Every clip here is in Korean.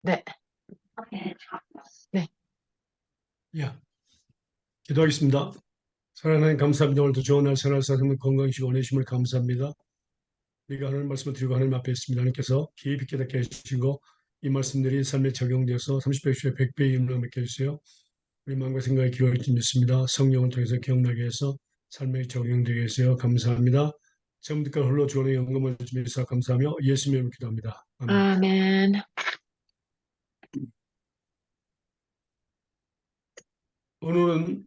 네. 네. 야, 기도하겠습니다. 사랑하는 하나님 감사합니다. 오늘도 좋은 날 선할 사람을 건강히시고 원해주심을 감사합니다. 우리가 하나님 말씀을 드리고 하나님 앞에 있습니다. 하나님께서 깊이 깨닫게 해주시고 이 말씀들이 삶에 적용되어서 30배, 100배의 임을 맺게 해주세요. 우리 마음과 생각에 기울일 줄 믿습니다. 성령을 통해서 기억나게 해서 삶에 적용되게 해주세요. 감사합니다. 처음부터 홀로 주원의 영광을 주님께서 감사하며 예수님의 이름으로 기도합니다. 아멘. 아멘. 오늘은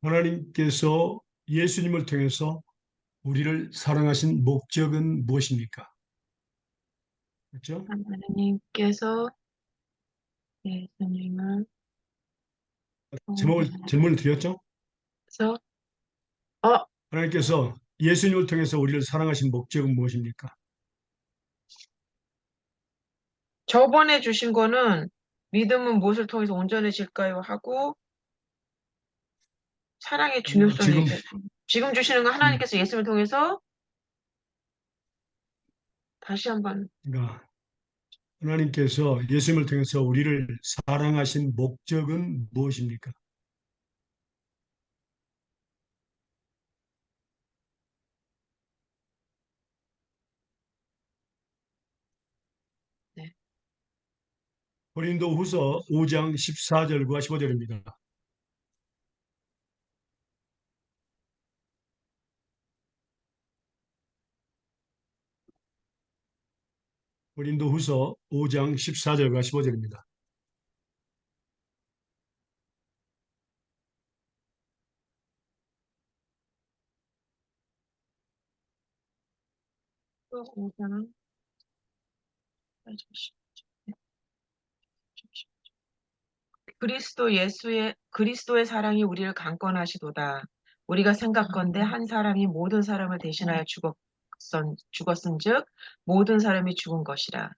하나님께서 예수님을 통해서 우리를 사랑하신 목적은 무엇입니까? 그렇죠? 하나님께서 예수님을 질문을 드렸죠? 통해서 어, 하나님께서 예수님을 통해서 우리를 사랑하신 목적은 무엇입니까? 저번에 주신 거는 믿음은 무엇을 통해서 온전해질까요? 하고 사랑의 아니요, 중요성 얘기했고 지금 주시는 건 음, 하나님께서 예수님을 통해서 다시 한번 그러니까 하나님께서 예수님을 통해서 우리를 사랑하신 목적은 무엇입니까? 네. 고린도후서 5장 14절과 15절입니다. 고린도후서 5장 14절과 15절입니다. 또 오잖아. 그리스도의 사랑이 우리를 강권하시도다. 우리가 생각건대 한 사람이 모든 사람을 대신하여 죽었은즉 모든 사람이 죽은 것이라.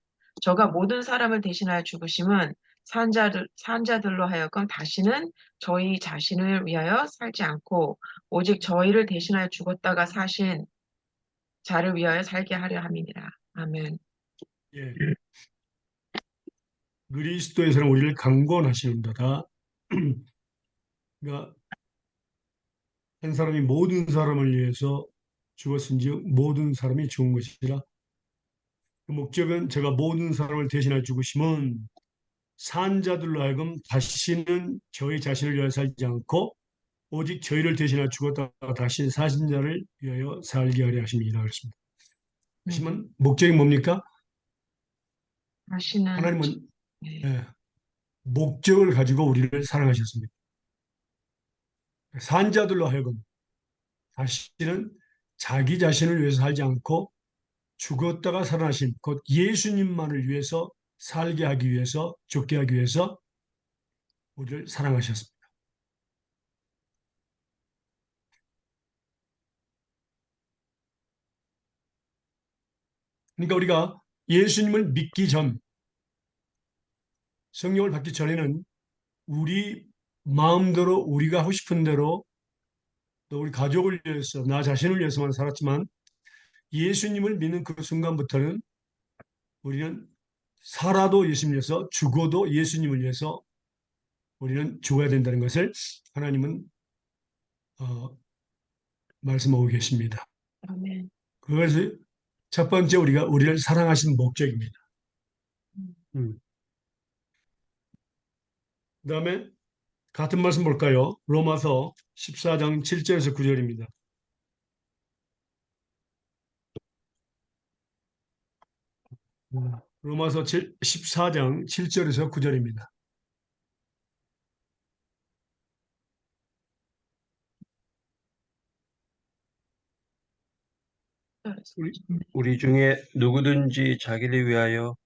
저가 모든 사람을 대신하여 죽으심은 산자들로 하여금 다시는 저희 자신을 위하여 살지 않고 오직 저희를 대신하여 죽었다가 사신 자를 위하여 살게 하려 함이니라. 아멘. 예, 그리스도에서는 우리를 강권하시는도다. 그러니까 한 사람이 모든 사람을 위해서 죽었은즉 모든 사람이 죽은 것이라. 그 목적은 제가 모든 사람을 대신하여 죽으심은 산자들로 하여금 다시는 저희 자신을 위하여 살지 않고 오직 저희를 대신하여 죽었다가 다시 사신 자를 위하여 살게 하려 하십니다. 그렇습니다. 하시면 목적이 뭡니까? 다시는 하나님은 네. 예, 목적을 가지고 우리를 사랑하셨습니다. 산자들로 하여금 다시는 자기 자신을 위해서 살지 않고 죽었다가 살아나신 곧 예수님만을 위해서 살게 하기 위해서 죽게 하기 위해서 우리를 사랑하셨습니다. 그러니까 우리가 예수님을 믿기 전 성령을 받기 전에는 우리 마음대로 우리가 하고 싶은 대로 또 우리 가족을 위해서 나 자신을 위해서만 살았지만 예수님을 믿는 그 순간부터는 우리는 살아도 예수님 위해서 죽어도 예수님을 위해서 우리는 죽어야 된다는 것을 하나님은 어, 말씀하고 계십니다. 아멘. 그것이 첫 번째 우리가 우리를 사랑하신 목적입니다. 음. 그다음에 같은 말씀 볼까요? 로마서 14장 7절에서 9절입니다. 로마서 14장 7절에서 9절입니다. 우리 중에 누구든지 자기를 위하여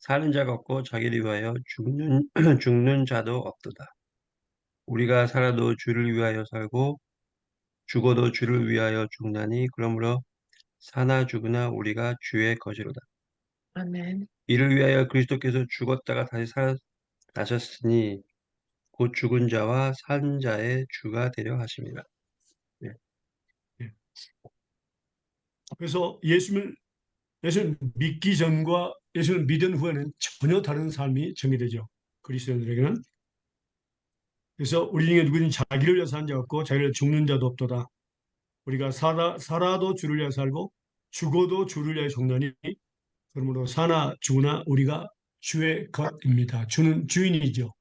사는 자가 없고 자기를 위하여 죽는, 죽는 자도 없도다. 우리가 살아도 주를 위하여 살고 죽어도 주를 위하여 죽나니 그러므로 사나 죽으나 우리가 주의 것이로다. 아멘. 이를 위하여 그리스도께서 죽었다가 다시 살아나셨으니 곧 죽은 자와 산 자의 주가 되려 하십니다. 네. 그래서 예수님을 예수를 믿기 전과 예수를 믿은 후에는 전혀 다른 삶이 정의되죠. 그리스도인들에게는. 그래서 우리 중에 누구든지 자기를 위해서 사는 자 없고 자기를 죽는 자도 없도다. 우리가 살아도 주를 위하여 살고 죽어도 주를 위하여 죽나니 그러므로 사나 죽으나 우리가 주의 것입니다. 주는 주인이죠.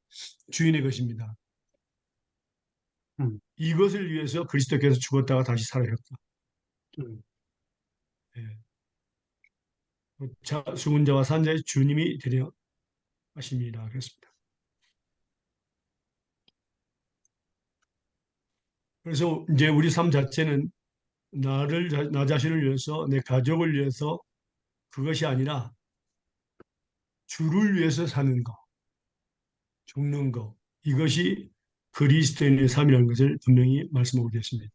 주인의 것입니다. 음, 이것을 위해서 그리스도께서 죽었다가 다시 살아셨다. 음. 예. 죽은 자와 산 자의 주님이 되려 하십니다. 그렇습니다. 그래서 이제 우리 삶 자체는 나 자신을 위해서 내 가족을 위해서 그것이 아니라 주를 위해서 사는 것, 죽는 것 이것이 그리스도인의 삶이라는 것을 분명히 말씀하고 계십니다.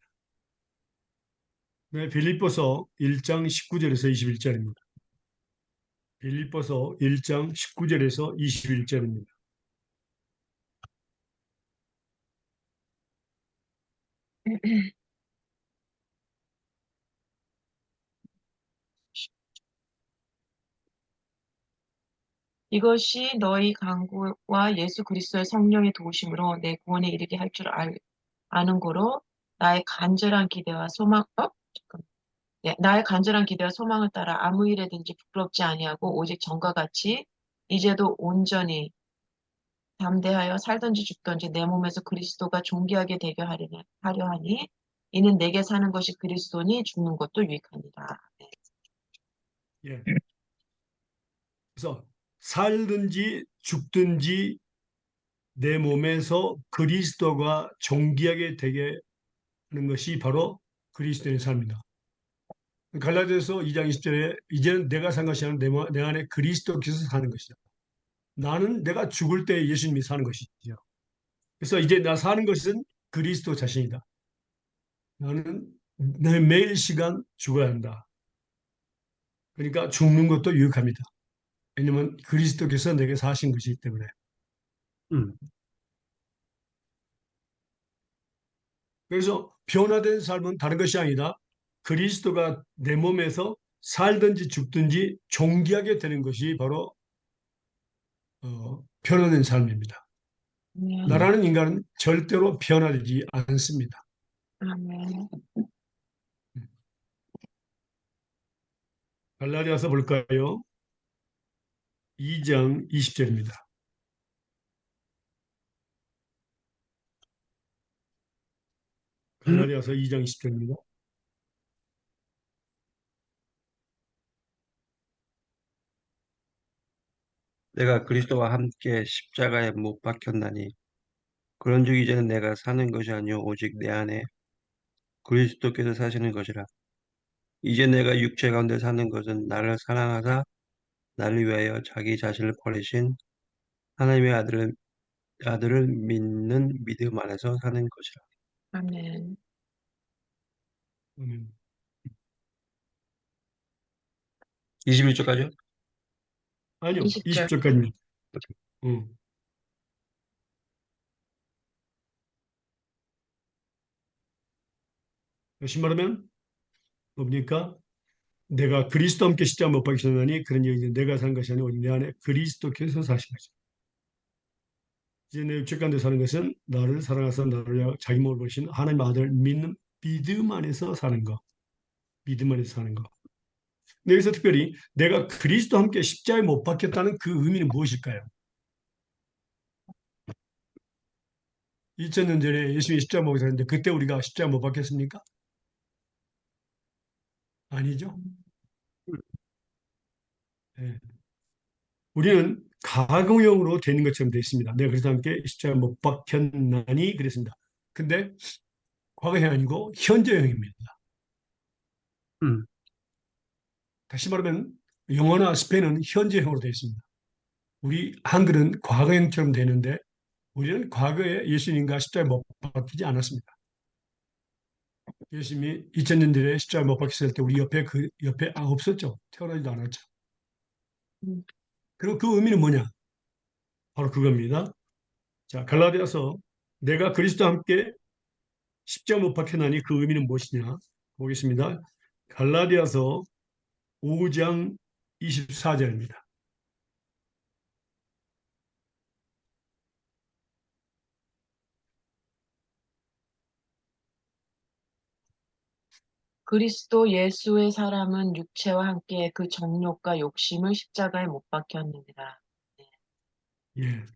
네, 빌립보서 1장 19절에서 21절입니다. 빌립보서 1장 19절에서 21절입니다. 이것이 너희 간구와 예수 그리스도의 성령의 도우심으로 내 구원에 이르게 할 줄 아는 고로 나의 간절한 기대와 소망, 잠깐만. 네, 나의 간절한 기대와 소망을 따라 아무 일에든지 부끄럽지 아니하고 오직 전과 같이 이제도 온전히 담대하여 살든지 죽든지 내 몸에서 그리스도가 존귀하게 되게 하려 하니 이는 내게 사는 것이 그리스도니 죽는 것도 유익하니라. 네. 예. 그래서 살든지 죽든지 내 몸에서 그리스도가 존귀하게 되게 하는 것이 바로 그리스도의 삶이다. 갈라디아서 2장 20절에 이제는 내가 산 것이 아니라 내 안에 그리스도께서 사는 것이다. 나는 내가 죽을 때 예수님이 사는 것이죠. 그래서 이제 나 사는 것은 그리스도 자신이다. 나는 내 매일 시간 죽어야 한다. 그러니까 죽는 것도 유익합니다. 왜냐하면 그리스도께서 내게 사신 것이기 때문에. 음. 그래서 변화된 삶은 다른 것이 아니라 그리스도가 내 몸에서 살든지 죽든지 존귀하게 되는 것이 바로 변화된 삶입니다. 아멘. 나라는 인간은 절대로 변화되지 않습니다. 아멘. 갈라디아서 볼까요? 2장 20절입니다. 갈라디아서 2장 20절입니다. 내가 그리스도와 함께 십자가에 못 박혔나니 그런즉 이제는 내가 사는 것이 아니요 오직 내 안에 그리스도께서 사시는 것이라. 이제 내가 육체 가운데 사는 것은 나를 사랑하사 나를 위하여 자기 자신을 버리신 하나님의 아들을 믿는 믿음 안에서 사는 것이라. 아멘. 아멘. 21절까지요? 아니요, 20절. 20절까지입니다. 응. 다시 말하면 뭡니까? 내가 그리스도와 함께 십자가 못 박히셨나니 그런 얘기는 내가 산 것이 아니고 내 안에 그리스도께서 사신 것이다. 이제 내 육체 가운데 사는 것은 나를 사랑하사 나를 위하여 자기 몸을 버리신 하나님 아들 믿는 믿음 안에서 사는 것. 믿음 안에서 사는 것. 근데 여기서 특별히 내가 그리스도와 함께 십자가에 못 박혔다는 그 의미는 무엇일까요? 2000년 전에 예수님이 십자가 못 박혔는데 그때 우리가 십자가 못 박혔습니까? 아니죠. 예. 우리는 과거형으로 되는 것처럼 되어 있습니다. 내가 그리스도와 함께 십자가 못 박혔나니 그랬습니다. 근데 과거형이 아니고 현재형입니다. 음, 다시 말하면 영어나 스페인은 현재형으로 되어 있습니다. 우리 한글은 과거형처럼 되는데 우리는 과거에 예수님과 십자가에 못 박히지 않았습니다. 예수님이 2000년 전에 십자가에 못 박혔을 때 우리 옆에 없었죠. 태어나지도 않았죠. 음. 그리고 그 의미는 뭐냐? 바로 그겁니다. 자, 갈라디아서 내가 그리스도와 함께 십자가 못 박혀나니 그 의미는 무엇이냐? 보겠습니다. 갈라디아서 5장 24절입니다. 그리스도 예수의 사람은 육체와 함께 그 정욕과 욕심을 십자가에 못 박혔느니라. 예.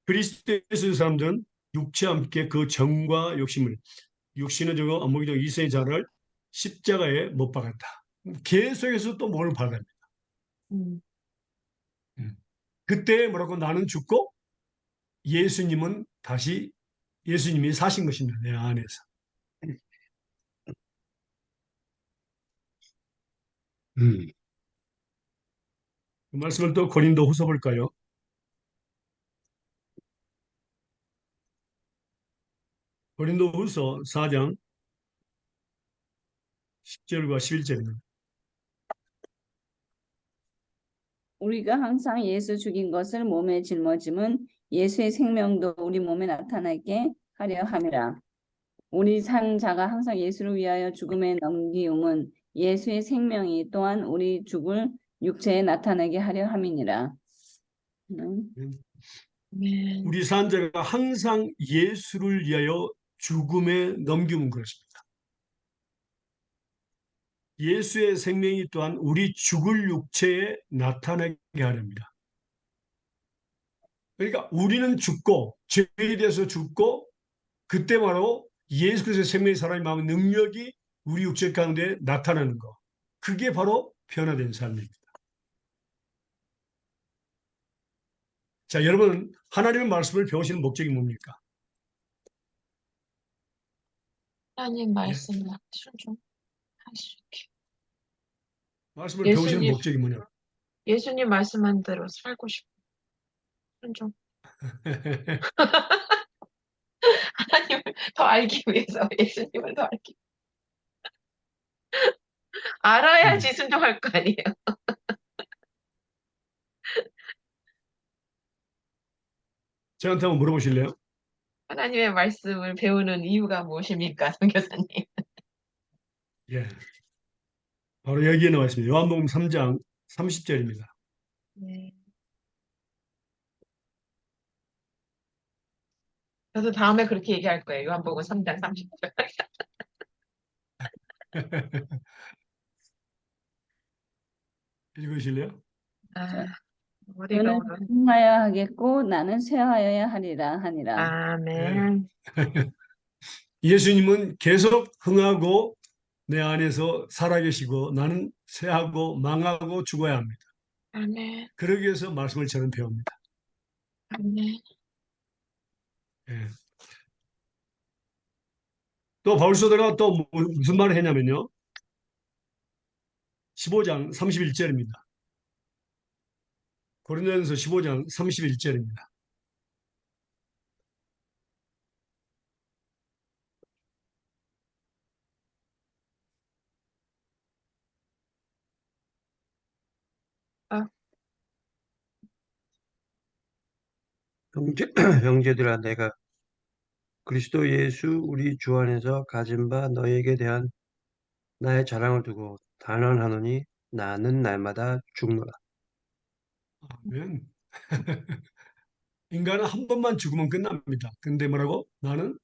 그리스도 예수의 사람들은 육체와 함께 그 정과 욕심을, 육신은 저거 안목이죠. 이세의 자를 십자가에 못 박았다. 계속해서 또 뭘 박았냐. 음, 음. 그때 뭐라고 나는 죽고 예수님은 다시 예수님이 사신 것입니다. 내 안에서. 음. 그 말씀을 또 고린도 후서 볼까요? 고린도 후서 4장 10절과 11절입니다. 우리가 항상 예수 죽인 것을 몸에 짊어짐은 예수의 생명도 우리 몸에 나타나게 하려 함이라. 우리 산 자가 항상 예수를 위하여 죽음에 넘기움은 예수의 생명이 또한 우리 죽을 육체에 나타나게 하려 함이니라. 아멘. 우리 산자가 항상 예수를 위하여 죽음에 넘기면 그렇습니다. 예수의 생명이 또한 우리 죽을 육체에 나타나게 하렵니다. 그러니까 우리는 죽고 죄에 대해서 죽고 그때 바로 예수 그리스도의 생명이 살아있는 마음의 능력이 우리 육체 가운데 나타나는 것. 그게 바로 변화된 삶입니다. 자, 여러분 하나님의 말씀을 배우시는 목적이 뭡니까? 하나님 예, 말씀을 순종하시게. 말씀을 배우시는 예수님, 목적이 뭐냐? 예수님 말씀한 대로 살고 싶어. 순종. 하나님을 더 알기 위해서, 예수님을 더 알기. 알아야지 순종할 거 아니에요. 저한테 한번 물어보실래요? 하나님의 말씀을 배우는 이유가 무엇입니까, 선교사님? 예, 바로 여기에 나와 있습니다. 요한복음 3장 30절입니다. 네. 저도 다음에 그렇게 얘기할 거예요. 요한복음 3장 30절. 읽으실래요? 아, 어디가 너는 오늘. 흥하여야 하겠고 나는 쇠하여야 하리라 하니라. 예. 아멘. 예수님은 계속 흥하고 내 안에서 살아계시고 나는 쇠하고 망하고 죽어야 합니다. 아멘. 그러기 위해서 말씀을 저는 배웁니다. 아멘. 예. 또 바울서도가 또 무슨 말을 했냐면요. 15장 31절입니다. 고린도전서 15장 31절입니다. 아, 형제들아, 내가 그리스도 예수 우리 주 안에서 가진 바 너희에게 대한 나의 자랑을 두고 단언하노니 나는 날마다 죽노라. 아멘. 인간은 한 번만 죽으면 끝납니다. 근데 뭐라고? 나는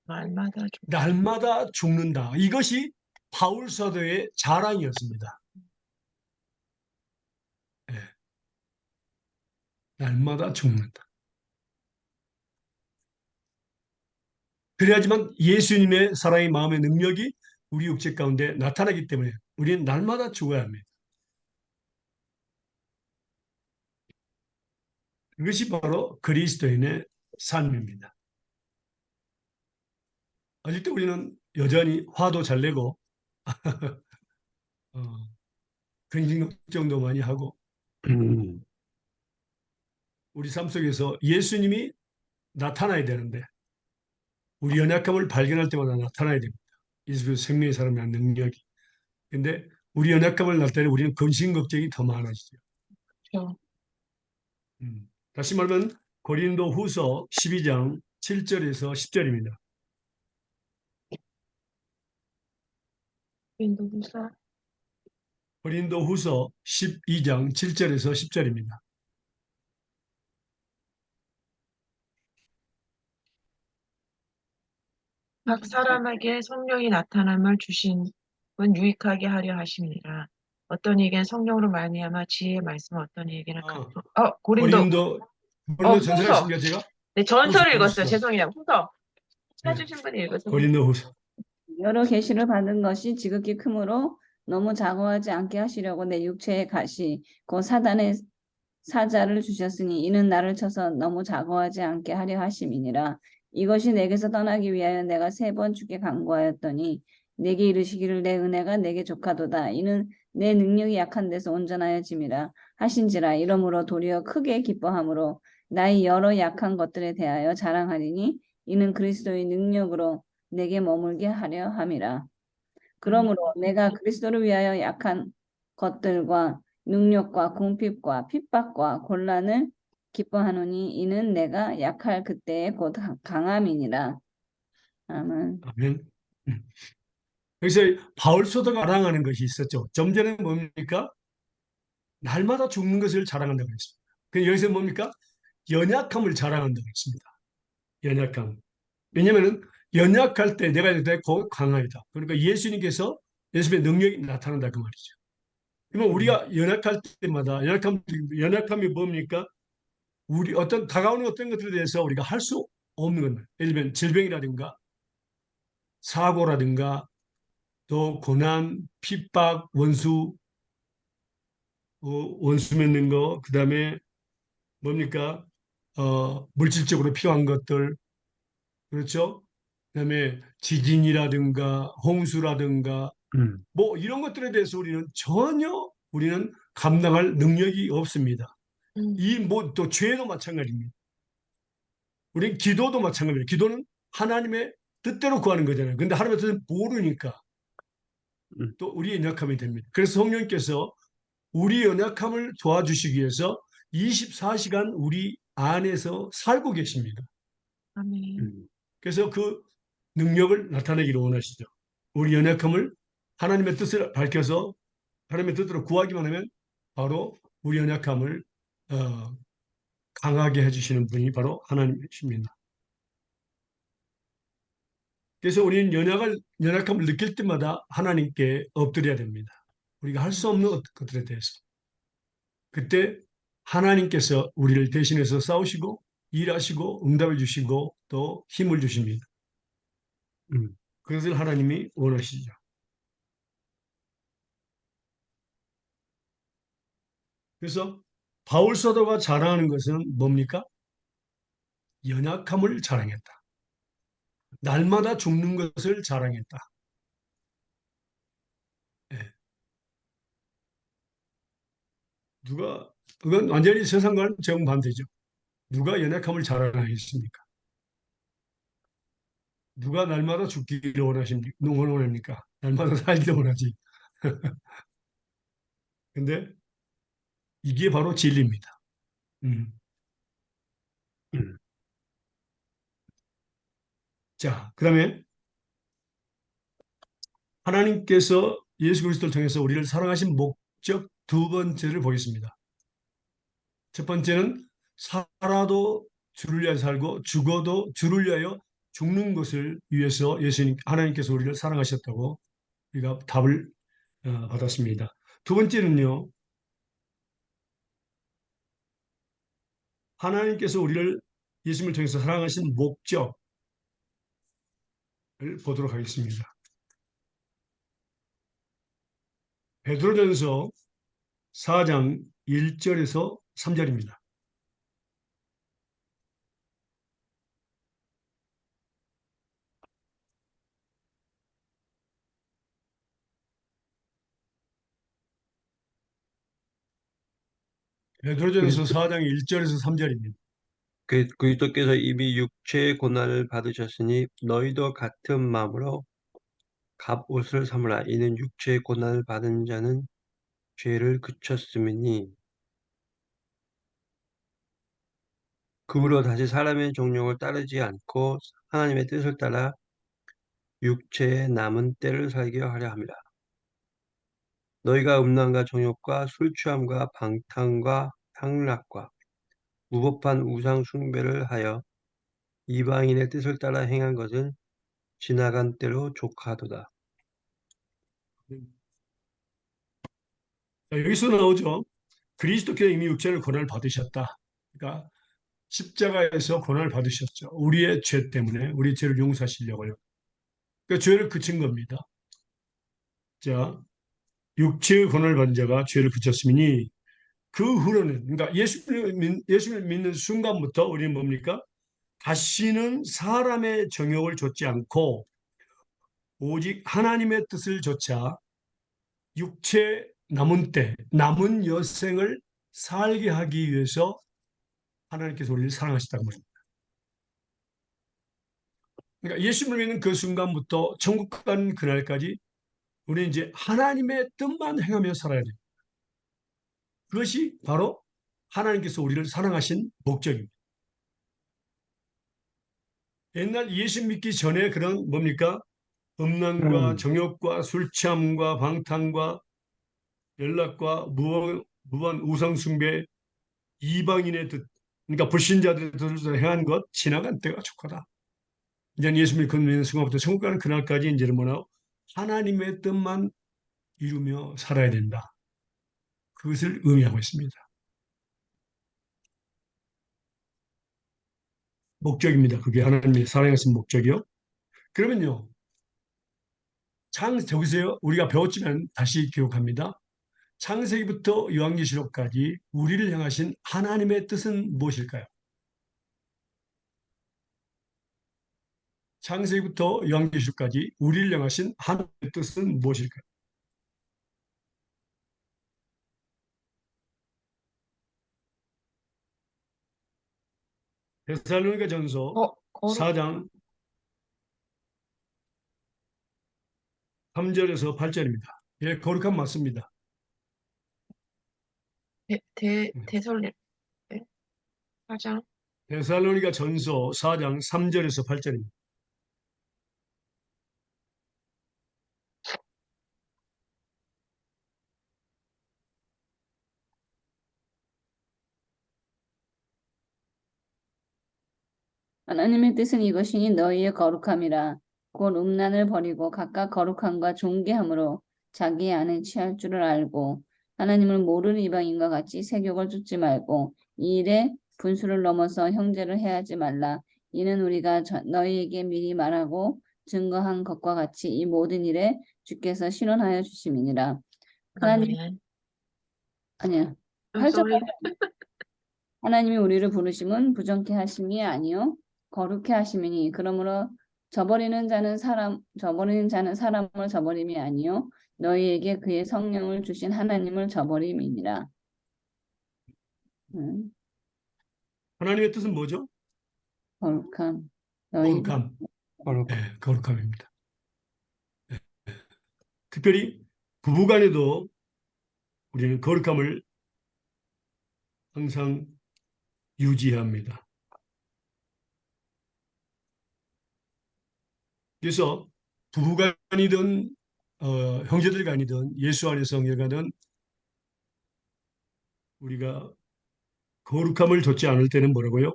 날마다 날마다 죽는다. 이것이 바울 사도의 자랑이었습니다. 예, 날마다 죽는다. 그래야지만 예수님의 사랑의 마음의 능력이 우리 육체 가운데 나타나기 때문에 우리는 날마다 죽어야 합니다. 그것이 바로 그리스도인의 삶입니다. 아직도 우리는 여전히 화도 잘 내고 어, 근심 걱정도 많이 하고 우리 삶 속에서 예수님이 나타나야 되는데 우리 연약함을 발견할 때마다 나타나야 됩니다. 예수 생명의 사람의 능력이. 근데 우리 연약함을 나타내 우리는 근심 걱정이 더 많아지죠. 죽죠. 다시 말하면 고린도 후서 12장 7절에서 10절입니다. 인도부사 고린도후서 12장 7절에서 10절입니다. 각 사람에게 성령이 나타남을 주신 분 유익하게 하려 하심이니라. 어떤 이에게는 성령으로 말미암아 지혜의 말씀, 어떤 이에게는 고린도 고린도 전서가 후서. 있습니까, 제가? 네, 전서를 읽었어요. 후서. 죄송해요. 후서 네. 찾으신 분이 읽어서. 고린도후서. 여러 계시를 받은 것이 지극히 크므로 너무 자고하지 않게 하시려고 내 육체의 가시 곧 사단의 사자를 주셨으니 이는 나를 쳐서 너무 자고하지 않게 하려 하심이니라. 이것이 내게서 떠나기 위하여 내가 3번 주께 간구하였더니 내게 이르시기를 내 은혜가 내게 족하도다. 이는 내 능력이 약한 데서 온전하여짐이라 하신지라. 이러므로 도리어 크게 기뻐함으로 나의 여러 약한 것들에 대하여 자랑하리니 이는 그리스도의 능력으로 내게 머물게 하려 함이라. 그러므로 내가 그리스도를 위하여 약한 것들과 능력과 궁핍과 핍박과 곤란을 기뻐하노니 이는 내가 약할 그때에 곧 강함이니라. 아멘. 아멘. 여기서 바울 소도가 자랑하는 것이 있었죠. 좀 전에 뭡니까? 날마다 죽는 것을 자랑한다고 했습니다. 그 여기서 뭡니까? 연약함을 자랑한다고 했습니다. 연약함. 왜냐하면 연약할 때 내가 곧 강하다. 그러니까 예수님의 능력이 나타난다 그 말이죠. 그러면 우리가 연약할 때마다 연약함이 뭡니까? 우리 다가오는 어떤 것들에 대해서 우리가 할 수 없는 것. 예를 들면 질병이라든가 사고라든가 또 고난, 핍박, 원수 맺는 거, 그 다음에 뭡니까? 물질적으로 필요한 것들, 그렇죠? 그 다음에 지진이라든가 홍수라든가 뭐 이런 것들에 대해서 우리는 감당할 능력이 없습니다. 이 뭐 또 죄도 마찬가지입니다. 우리 기도도 마찬가지입니다. 기도는 하나님의 뜻대로 구하는 거잖아요. 근데 하나님의 뜻을 모르니까 또 우리의 연약함이 됩니다. 그래서 성령께서 우리 연약함을 도와주시기 위해서 24시간 우리 안에서 살고 계십니다. 아멘. 그래서 그 능력을 나타내기를 원하시죠. 우리 연약함을 하나님의 뜻을 밝혀서 하나님의 뜻으로 구하기만 하면 바로 우리 연약함을 강하게 해주시는 분이 바로 하나님이십니다. 그래서 우리는 연약함을 느낄 때마다 하나님께 엎드려야 됩니다. 우리가 할 수 없는 것들에 대해서. 그때 하나님께서 우리를 대신해서 싸우시고 일하시고 응답해 주시고 또 힘을 주십니다. 그것을 하나님이 원하시죠. 그래서 바울 사도가 자랑하는 것은 뭡니까? 연약함을 자랑했다. 날마다 죽는 것을 자랑했다. 예. 그건 완전히 세상과는 정반대죠. 누가 연약함을 자랑하겠습니까? 누가 날마다 죽기를 원합니까? 날마다 살기를 원하지. 근데 이게 바로 진리입니다. 음. 자, 그다음에 하나님께서 예수 그리스도를 통해서 우리를 사랑하신 목적 2번째를 보겠습니다. 첫 번째는 살아도 주를 위하여 살고 죽어도 주를 위하여 죽는 것을 위해서 하나님께서 우리를 사랑하셨다고 우리가 답을 받았습니다. 두 번째는요, 하나님께서 우리를 예수님을 통해서 사랑하신 목적을 보도록 하겠습니다. 베드로전서 4장 1절에서 3절입니다. 베드로전서 4장 1절에서 3절입니다. 그리스도께서 이미 육체의 고난을 받으셨으니 너희도 같은 마음으로 갑옷을 삼으라. 이는 육체의 고난을 받은 자는 죄를 그쳤음이니 그 후로 다시 사람의 종령을 따르지 않고 하나님의 뜻을 따라 육체의 남은 때를 살게 하려 함이라. 너희가 음란과 정욕과 술 취함과 방탕과 향락과 무법한 우상 숭배를 하여 이방인의 뜻을 따라 행한 것은 지나간 때로 족하도다. 자, 여기서 나오죠. 그리스도께서 이미 육체를 고난을 받으셨다. 그러니까 십자가에서 고난을 받으셨죠. 우리의 죄 때문에 우리의 죄를 용서하시려고요. 그러니까 죄를 그친 겁니다. 자, 육체의 고난을 받은 자가 죄를 그쳤으니 그 후로는 그러니까 예수를 믿는 순간부터 우리는 뭡니까? 다시는 사람의 정욕을 좇지 않고 오직 하나님의 뜻을 좇아 육체 남은 때 남은 여생을 살게 하기 위해서 하나님께서 우리를 사랑하셨다는 것입니다. 그러니까 예수를 믿는 그 순간부터 천국 가는 그날까지 우리는 이제 하나님의 뜻만 행하며 살아야 돼요. 그것이 바로 하나님께서 우리를 사랑하신 목적입니다. 옛날 예수 믿기 전에 그런 뭡니까? 음란과 정욕과 술 취함과 방탕과 연락과 무한 우상 숭배, 이방인의 뜻, 그러니까 불신자들의 뜻을 행한 것 지나간 때가 족하다. 이제 예수 믿는 순간부터 천국 가는 그날까지 이제는 뭐나 하나님의 뜻만 이루며 살아야 된다. 그것을 의미하고 있습니다. 목적입니다. 그게 하나님의 사랑하신 목적이요. 그러면요, 저기서요, 우리가 배웠지만 다시 기록합니다. 창세기부터 요한계시록까지 우리를 향하신 하나님의 뜻은 무엇일까요? 창세기부터 요한계시록까지 우리를 향하신 하나님의 뜻은 무엇일까요? 데살로니가 전서 거룩, 4장 3절에서 8절입니다. 예, 거룩한 맞습니다. 대설리, 사장. 데살로니가 전서 4장 3절에서 8절입니다. 하나님의 뜻은 이것이니 너희의 거룩함이라. 곧 음란을 버리고 각각 거룩함과 존귀함으로 자기 안에 취할 줄을 알고 하나님을 모르는 이방인과 같이 세욕을 쫓지 말고 이 일에 분수를 넘어서 형제를 해하지 말라. 이는 우리가 너희에게 미리 말하고 증거한 것과 같이 이 모든 일에 주께서 신원하여 주심이니라. 하나님 아멘. 아니야. 8절 sorry. 하나님이 우리를 부르심은 부정케 하심이 아니요 거룩케 하심이니 그러므로 저버리는 자는 사람을 저버림이 아니요 너희에게 그의 성령을 주신 하나님을 저버림이니라. 하나님의 뜻은 뭐죠? 거룩함. 너희 거룩함. 거룩. 네, 거룩함입니다. 특별히 부부간에도 우리는 거룩함을 항상 유지합니다. 그래서 부부간이든 형제들 간이든 예수 안에서 형제간은 우리가 거룩함을 좇지 않을 때는 뭐라고요?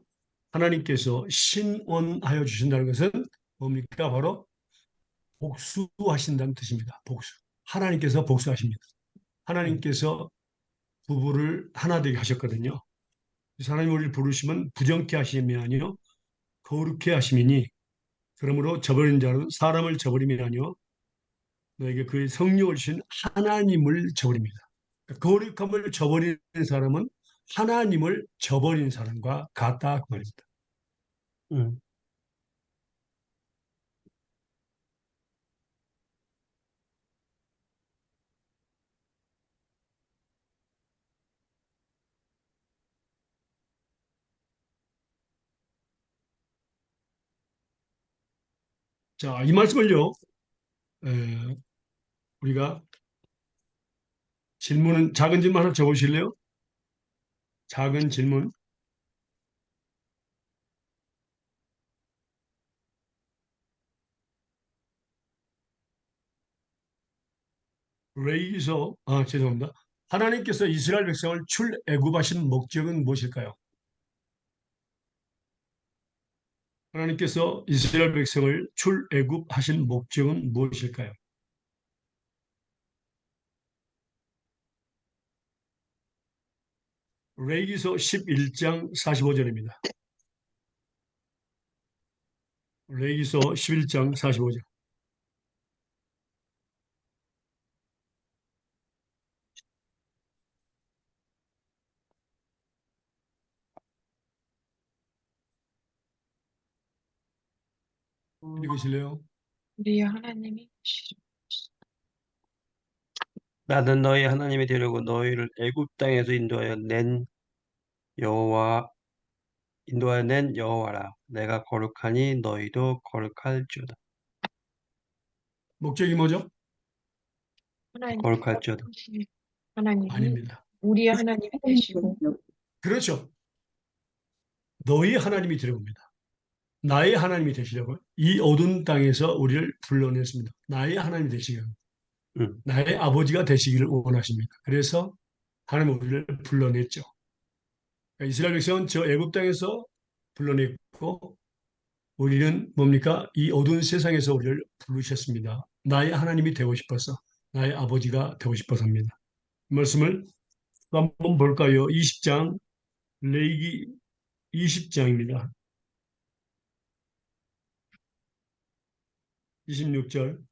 하나님께서 신원하여 주신다는 것은 뭡니까? 바로 복수하신다는 뜻입니다. 복수. 하나님께서 복수하십니다. 하나님께서 부부를 하나 되게 하셨거든요. 그래서 하나님 우리를 부르시면 부정케 하심이 아니요 거룩케 하심이니 그러므로 저버린 자는 사람을 저버림이 아니요 너에게 그의 성령을 주신 하나님을 저버립니다. 그러니까 거룩함을 저버리는 사람은 하나님을 저버린 사람과 같다 그 말입니다. 음. 자, 이 말씀을요. 에, 우리가 작은 질문 하나 적으실래요? 작은 질문. 죄송합니다. 하나님께서 이스라엘 백성을 출애굽하신 목적은 무엇일까요? 하나님께서 이스라엘 백성을 출애굽하신 목적은 무엇일까요? 레위기서 11장 45절입니다. 레위기서 11장 45절. 읽으실래요? 우리의 하나님이 되시리라. 나는 너희 하나님이 되려고 너희를 애굽 땅에서 인도하여 낸 여호와라. 내가 거룩하니 너희도 거룩할지어다. 목적이 뭐죠? 하나님, 거룩할지어다. 하나님이 아닙니다. 우리의 하나님이 되시고 그렇죠. 너희 하나님이 되려고입니다. 나의 하나님이 되시려고 이 어두운 땅에서 우리를 불러냈습니다. 나의 하나님이 되시기를, 음, 나의 아버지가 되시기를 원하십니다. 그래서 하나님은 우리를 불러냈죠. 그러니까 이스라엘 백성은 저 애굽 땅에서 불러냈고 우리는 뭡니까? 이 어두운 세상에서 우리를 부르셨습니다. 나의 하나님이 되고 싶어서, 나의 아버지가 되고 싶어서 합니다. 이 말씀을 또 한번 볼까요? 20장, 레위기 20장입니다. 26절,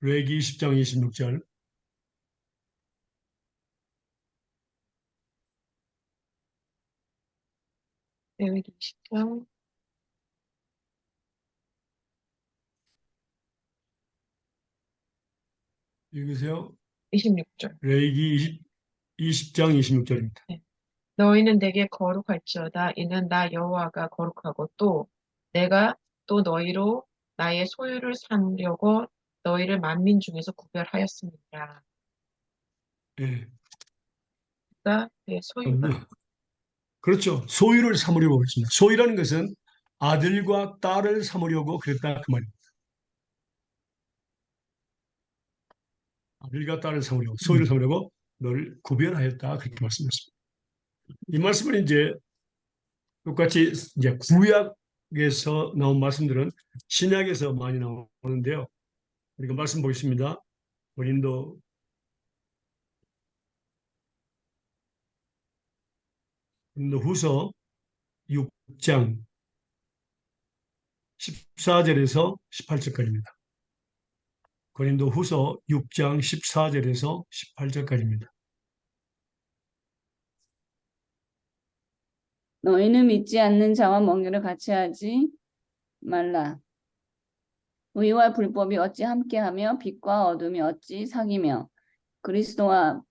레위기 20장 26절. 레위기 20장 읽으세요. 26절. 레위기 20장 26절입니다. 너희는 내게 거룩할지어다. 이는 나 여호와가 거룩하고 또 내가 또 너희로 나의 소유를 삼려고 너희를 만민 중에서 구별하였습니다. 예. 그러니까 내 소유가 그렇죠. 소유를 삼으려고 했습니다. 소유라는 것은 아들과 딸을 삼으려고 그랬다 그 말입니다. 아들과 딸을 삼으려고, 소유를 삼으려고 너를 구별하였다 그렇게 말씀하셨습니다. 이 말씀은 이제 똑같이 이제 구약에서 나온 말씀들은 신약에서 많이 나오는데요. 우리가 말씀 보겠습니다. 고린도 후서 6장 14절에서 18절까지입니다. 고린도 후서 6장 14절에서 18절까지입니다. 너희는 믿지 않는 자와盟约을 같이 하지 말라. 의와 불법이 어찌 함께하며 빛과 어둠이 어찌 사귀며 그리스도와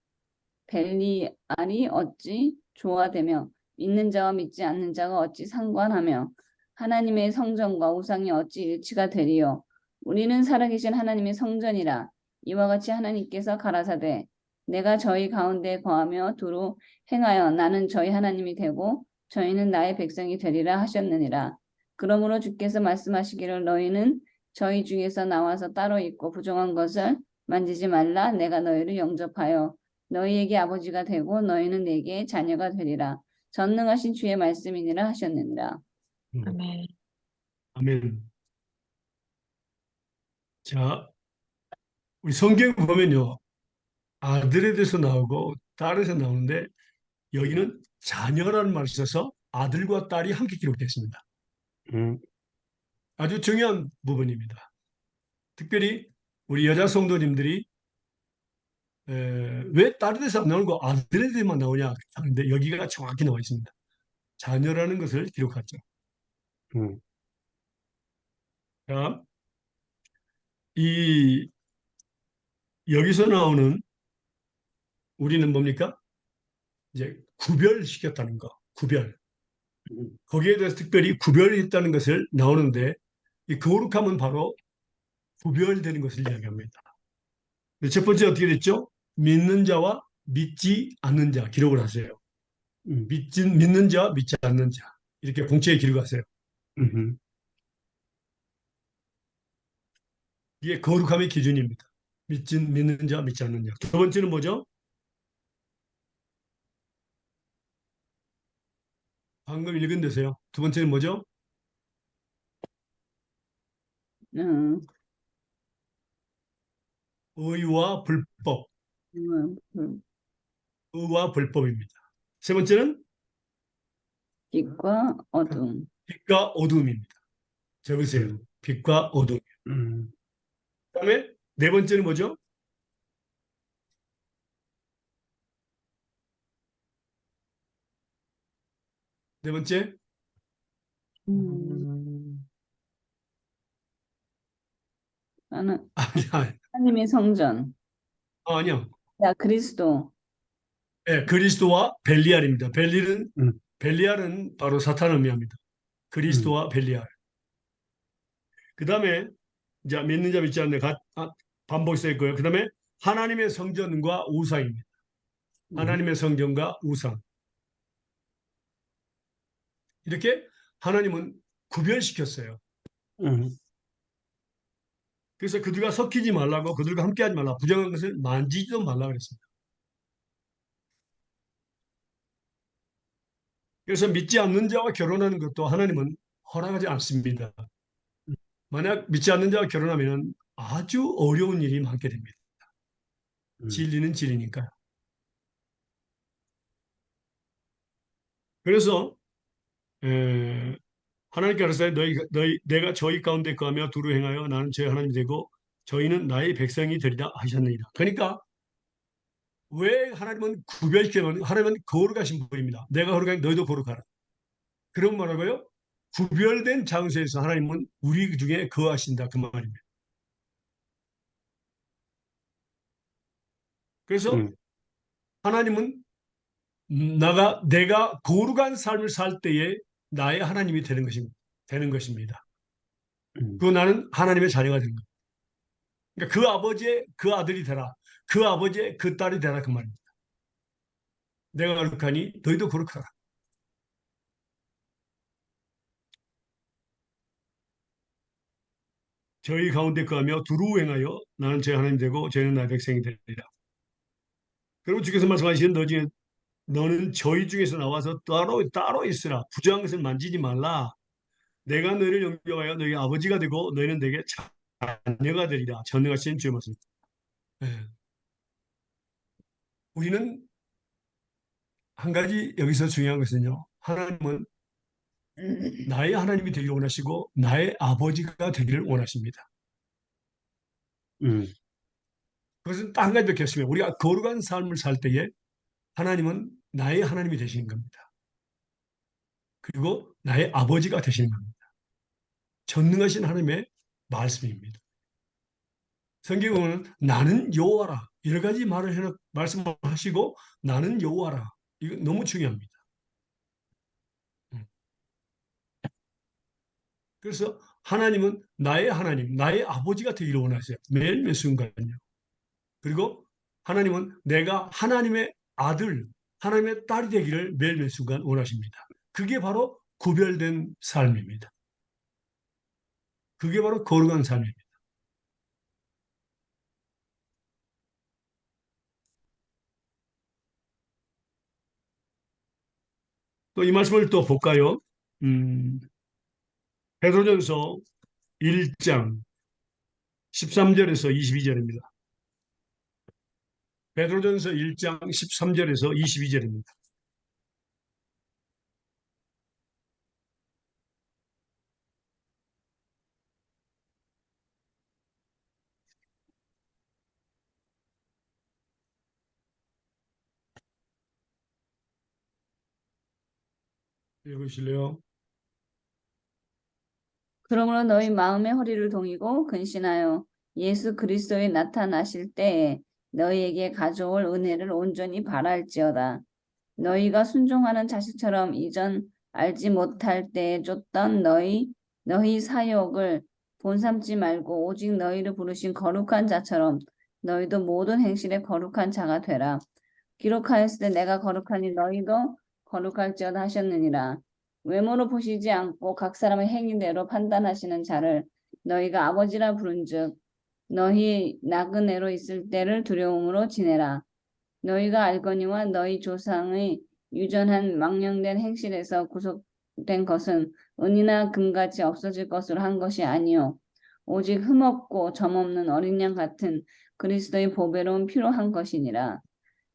벨리알이 어찌 조화되며 믿는 자와 믿지 않는 자가 어찌 상관하며 하나님의 성전과 우상이 어찌 일치가 되리요. 우리는 살아계신 하나님의 성전이라. 이와 같이 하나님께서 가라사대 내가 저희 가운데 거하며 두루 행하여 나는 저희 하나님이 되고 저희는 나의 백성이 되리라 하셨느니라. 그러므로 주께서 말씀하시기를 너희는 저희 중에서 나와서 따로 있고 부정한 것을 만지지 말라. 내가 너희를 영접하여 너희에게 아버지가 되고 너희는 내게 자녀가 되리라. 전능하신 주의 말씀이니라 하셨느니라. 아멘. 아멘. 자, 우리 성경 보면요. 아들에 대해서 나오고 딸에서 나오는데 여기는 자녀라는 말을 써서 아들과 딸이 함께 기록되어 있습니다. 음, 아주 중요한 부분입니다. 특별히 우리 여자 성도님들이 왜 딸에 대해서 안 나오고 아들에 대해서만 나오냐 하는데 여기가 정확히 나와 있습니다. 자녀라는 것을 기록하죠. 음, 자, 이 여기서 나오는 우리는 뭡니까? 이제 구별시켰다는 거, 구별. 음, 거기에 대해서 특별히 구별했다는 것을 나오는데 이 거룩함은 바로 구별되는 것을 이야기합니다. 첫 번째 어떻게 됐죠? 믿는 자와 믿지 않는 자 기록을 하세요. 믿는 자, 믿지 않는 자 이렇게 공책에 기록하세요. 음, 이게 거룩함의 기준입니다. 믿는 자, 믿지 않는 자. 두 번째는 뭐죠? 방금 읽은 데서요. 두 번째는 뭐죠? 음, 의와 불법. 음. 의와 불법입니다. 세 번째는 빛과 어둠. 빛과 어둠입니다. 적으세요. 빛과 어둠. 음, 그다음에 네 번째는 뭐죠? 네 번째? 음, 음, 나는 아니야. 하나님의 성전. 아니야. 야, 그리스도. 예, 그리스도와 벨리알입니다. 음, 벨리알은 바로 사탄을 의미합니다. 음, 그리스도와 벨리알. 그 다음에 이제 믿는 자 믿지 않는 반복해서 있고요. 그 다음에 하나님의 성전과 우상입니다. 음, 하나님의 성전과 우상. 이렇게 하나님은 구별시켰어요. 음, 그래서 그들과 섞이지 말라고 그들과 함께하지 말라. 부정한 것을 만지지도 말라 그랬습니다. 그래서 믿지 않는 자와 결혼하는 것도 하나님은 허락하지 않습니다. 만약 믿지 않는 자와 결혼하면 아주 어려운 일이 많게 됩니다. 음, 진리는 진리니까요. 그래서 하나님께 가르쳐요. 내가 저희 가운데 거하며 두루 행하여 나는 저희 하나님이 되고 저희는 나의 백성이 되리라 하셨느니라. 그러니까 왜 하나님은 구별시켜놓은 하나님은 거룩하신 분입니다. 내가 거룩하니 너희도 거룩하라. 그런 말하고요. 구별된 장소에서 하나님은 우리 중에 거하신다 그 말입니다. 그래서 음, 하나님은 내가 거룩한 삶을 살 때에 나의 하나님이 되는 것입니다. 음, 그 나는 하나님의 자녀가 되는 겁니다. 그러니까 그 아버지의 그 아들이 되라. 그 아버지의 그 딸이 되라 그 말입니다. 내가 거룩하니 너희도 거룩하라. 저희 가운데 거하며 두루 행하여 나는 제 하나님 되고 저희는 나의 백성이 되리라. 그리고 주께서 말씀하시는 너는 저희 중에서 나와서 따로 있으라. 부정한 것을 만지지 말라. 내가 너희를 영접하여 너희 아버지가 되고 너희는 내게 자녀가 되리라. 전능하신 주의 말씀. 예. 우리는 한 가지 여기서 중요한 것은요. 하나님은 나의 하나님이 되기를 원하시고 나의 아버지가 되기를 원하십니다. 음, 그것은 딱 한 가지밖에 없습니다. 우리가 거룩한 삶을 살 때에 하나님은 나의 하나님이 되시는 겁니다. 그리고 나의 아버지가 되시는 겁니다. 전능하신 하나님의 말씀입니다. 성경은 나는 여호와라 여러 가지 말씀을 하시고 나는 여호와라 이거 너무 중요합니다. 음. 그래서 하나님은 나의 하나님, 나의 아버지가 되기를 원하세요. 매일 매 순간요. 그리고 하나님은 내가 하나님의 아들, 하나님의 딸이 되기를 매일 매 순간 원하십니다. 그게 바로 구별된 삶입니다. 그게 바로 거룩한 삶입니다. 또 이 말씀을 또 볼까요? 베드로전서 1장 13절에서 22절입니다. 베드로전서 1장 13절에서 22절입니다. 읽으실래요? 그러므로 너희 마음의 허리를 동이고 근신하여 예수 그리스도에 나타나실 때에 너희에게 가져올 은혜를 온전히 바랄지어다. 너희가 순종하는 자식처럼 이전 알지 못할 때에 쫓던 너희 사욕을 본삼지 말고 오직 너희를 부르신 거룩한 자처럼 너희도 모든 행실에 거룩한 자가 되라. 기록하였을 때 내가 거룩하니 너희도 거룩할지어다 하셨느니라. 외모로 보시지 않고 각 사람의 행위대로 판단하시는 자를 너희가 아버지라 부른즉 너희 나그네로 있을 때를 두려움으로 지내라. 너희가 알거니와 너희 조상의 유전한 망령된 행실에서 구속된 것은 은이나 금같이 없어질 것으로 한 것이 아니요 오직 흠없고 점없는 어린 양 같은 그리스도의 보배로운 피로 한 것이니라.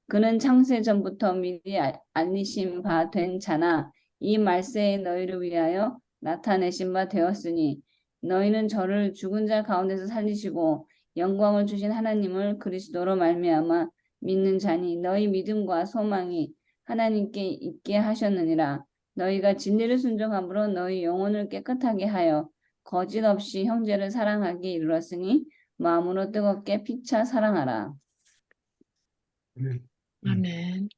그는 창세 전부터 미리 알리신 바 된 자나 이 말세에 너희를 위하여 나타내신 바 되었으니 너희는 저를 죽은 자 가운데서 살리시고 영광을 주신 하나님을 그리스도로 말미암아 믿는 자니 너희 믿음과 소망이 하나님께 있게 하셨느니라. 너희가 진리를 순종함으로 너희 영혼을 깨끗하게 하여 거짓 없이 형제를 사랑하기에 이르렀으니 마음으로 뜨겁게 피차 사랑하라. 아멘. 아멘.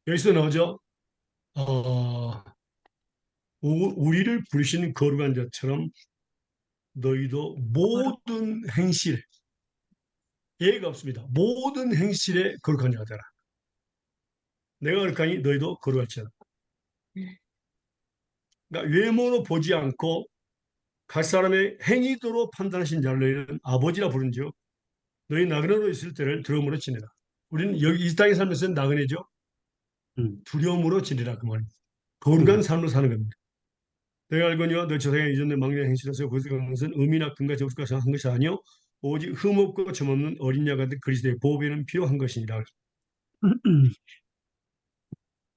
여기서 나오죠. 우리를 부르신 거룩한 자처럼 너희도 모든 행실에 예가 없습니다. 모든 행실에 거룩한 자가 되라. 내가 거룩하니 너희도 거룩할지어다. 그러니까 외모로 보지 않고 각 사람의 행위도로 판단하신 자를 너희는 아버지라 부른즉 너희 나그네로 있을 때를 두려움으로 지내라. 우리는 여기 이 땅에 살면서 나그네죠. 두려움으로 지내라 그 말입니다. 거룩한 삶을 사는 겁니다. 내가 알거니와 너희 조상의 이전의 망령 행실에서 거룩한 것은 음이나 금같이 없을 것을 한 것이 아니요 오직 흠없고 점없는 어린 양 같은 그리스도의 보배는 필요한 것이니라.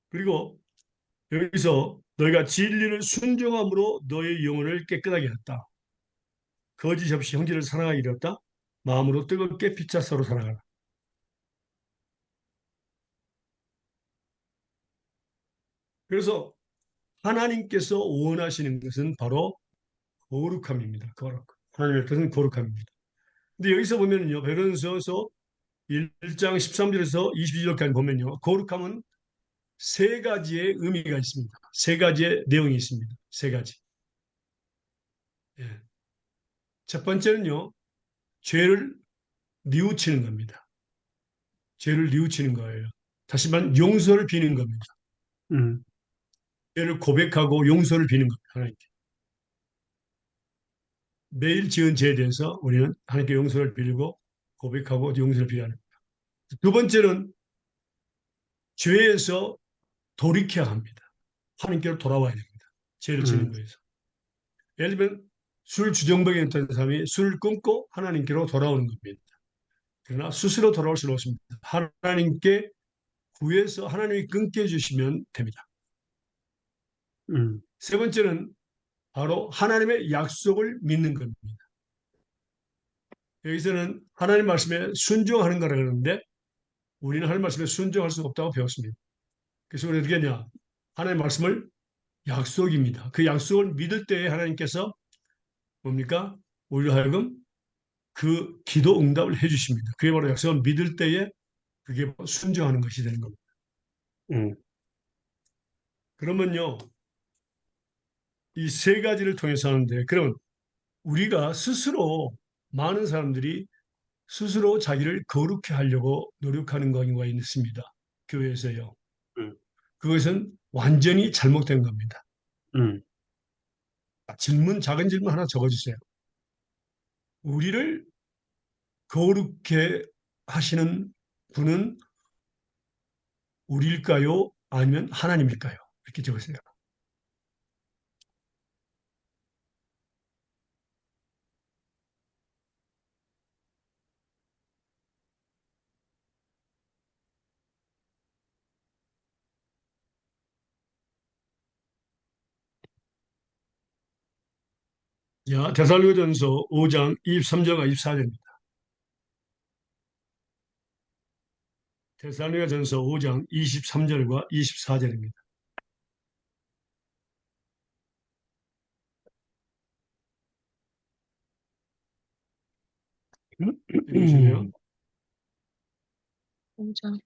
그리고 여기서 너희가 진리를 순종함으로 너희 영혼을 깨끗하게 했다. 거짓 없이 형제를 사랑하기 이르렀다. 마음으로 뜨겁게 피차 서로 사랑하라. 그래서 하나님께서 원하시는 것은 바로 거룩함입니다. 거룩. 하나님의 뜻은 거룩함입니다. 근데 여기서 보면요. 베드로전서 1장 13절에서 22절까지 보면요. 거룩함은 세 가지의 의미가 있습니다. 세 가지의 내용이 있습니다. 세 가지. 예. 첫 번째는요. 죄를 뉘우치는 겁니다. 죄를 뉘우치는 거예요. 다시 말하면 용서를 비는 겁니다. 죄를 고백하고 용서를 비는 겁니다. 하나님께. 매일 지은 죄에 대해서 우리는 하나님께 용서를 빌고 고백하고 용서를 빌어야 합니다. 두 번째는 죄에서 돌이켜야 합니다. 하나님께로 돌아와야 됩니다. 죄를 지는 거에서. 예를 들면 술 주정뱅이 했던 사람이 술을 끊고 하나님께로 돌아오는 겁니다. 그러나 스스로 돌아올 수는 없습니다. 하나님께 구해서 하나님이 끊게 해주시면 됩니다. 세 번째는 바로 하나님의 약속을 믿는 겁니다. 여기서는 하나님 말씀에 순종하는 거라 그러는데 우리는 하나님 말씀에 순종할 수 없다고 배웠습니다. 그래서 우리 어떻게 하냐? 하나님 말씀을 약속입니다. 그 약속을 믿을 때에 하나님께서 뭡니까? 우리로 하여금 그 기도 응답을 해주십니다. 그게 바로 약속을 믿을 때에 그게 바로 순종하는 것이 되는 겁니다. 그러면요, 이 세 가지를 통해서 하는데, 그러면 우리가 스스로 많은 사람들이 스스로 자기를 거룩해 하려고 노력하는 경우가 있습니다. 교회에서요. 그것은 완전히 잘못된 겁니다. 작은 질문 하나 적어주세요. 우리를 거룩해 하시는 분은 우리일까요? 아니면 하나님일까요? 이렇게 적으세요. 자, 데살로니가전서 5장 23절과 24절입니다. 데살로니가전서 5장 23절과 24절입니다. 읽으실래요? 5장.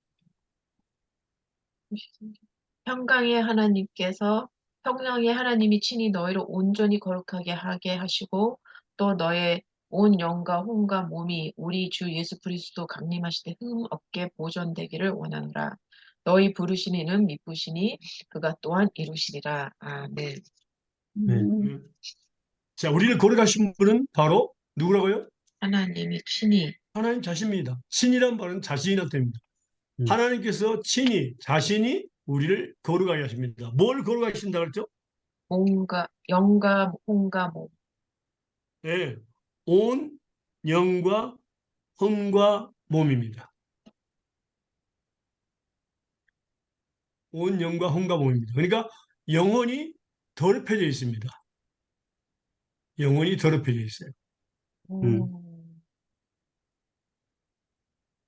평강의 하나님께서 평강의 하나님이 친히 너희를 온전히 거룩하게 하게 하시고 또 너의 온 영과 혼과 몸이 우리 주 예수 그리스도 강림하실 때 흠 없게 보존되기를 원하노라. 너희 부르신 이는 미쁘시니 그가 또한 이루시리라. 아멘. 자, 우리를 거룩하신 분은 바로 누구라고요? 하나님이 친히 하나님 자신입니다. 친이란 말은 자신이란 뜻입니다. 하나님께서 친히 자신이 우리를 거룩하게 하십니다. 뭘 거룩하게 하신다 그랬죠? 몸과 영과 혼과 몸. 네. 온 영과 혼과 몸입니다. 온 영과 혼과 몸입니다. 그러니까 영혼이 더럽혀져 있습니다. 영혼이 더럽혀져 있어요. 음.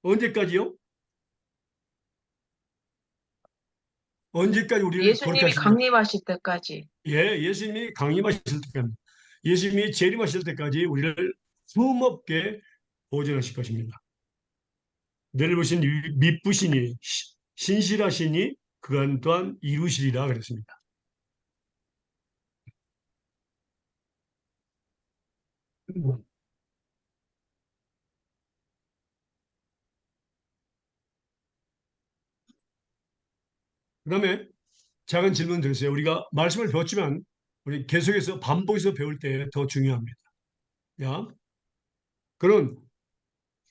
언제까지요? 언제까지 우리를 거룩하게 예수님이 하신다? 강림하실 때까지. 예, 예수님이 강림하실 때까지, 예수님이 재림하실 때까지 우리를 흠없게 보존하실 것입니다. 넓으신 미쁘시니 신실하시니 그간 또한 이루시리라 그랬습니다. 그다음에 작은 질문 드렸어요. 우리가 말씀을 배웠지만 우리 계속해서 반복해서 배울 때 더 중요합니다. 야, 그럼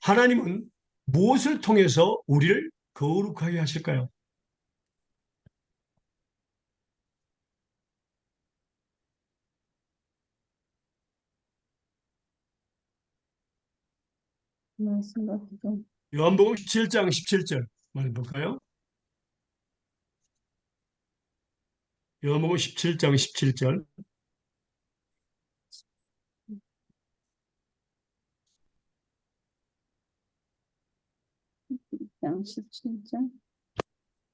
하나님은 무엇을 통해서 우리를 거룩하게 하실까요? 말씀과 기도. 요한복음 17장 17절 말 볼까요? 요한복음 17장 17절. 장 17절.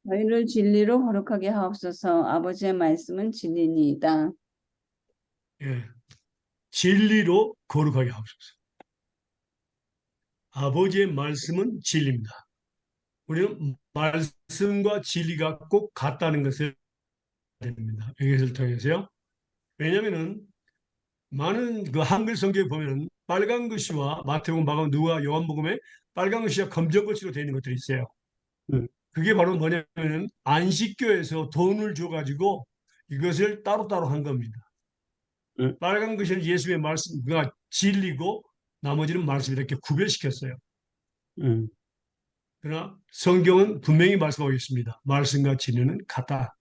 너희를 진리로 거룩하게 하옵소서. 아버지의 말씀은 진리니이다. 예. 진리로 거룩하게 하옵소서. 아버지의 말씀은 진리입니다. 우리는 말씀과 진리가 꼭 같다는 것을 됩니다. 이것을 통해서요. 왜냐하면은 많은 그 한글 성경에 보면 빨간 글씨와 마태복음, 마가복음, 누가 요한복음에 빨간 글씨와 검정 글씨로 되어 있는 것들이 있어요. 음, 그게 바로 뭐냐면은 안식교에서 돈을 줘가지고 이것을 따로따로 한 겁니다. 음, 빨간 글씨는 예수의 말씀과 진리고 나머지는 말씀 이렇게 구별시켰어요. 음, 그러나 성경은 분명히 말씀하고 있습니다. 말씀과 진리는 같다.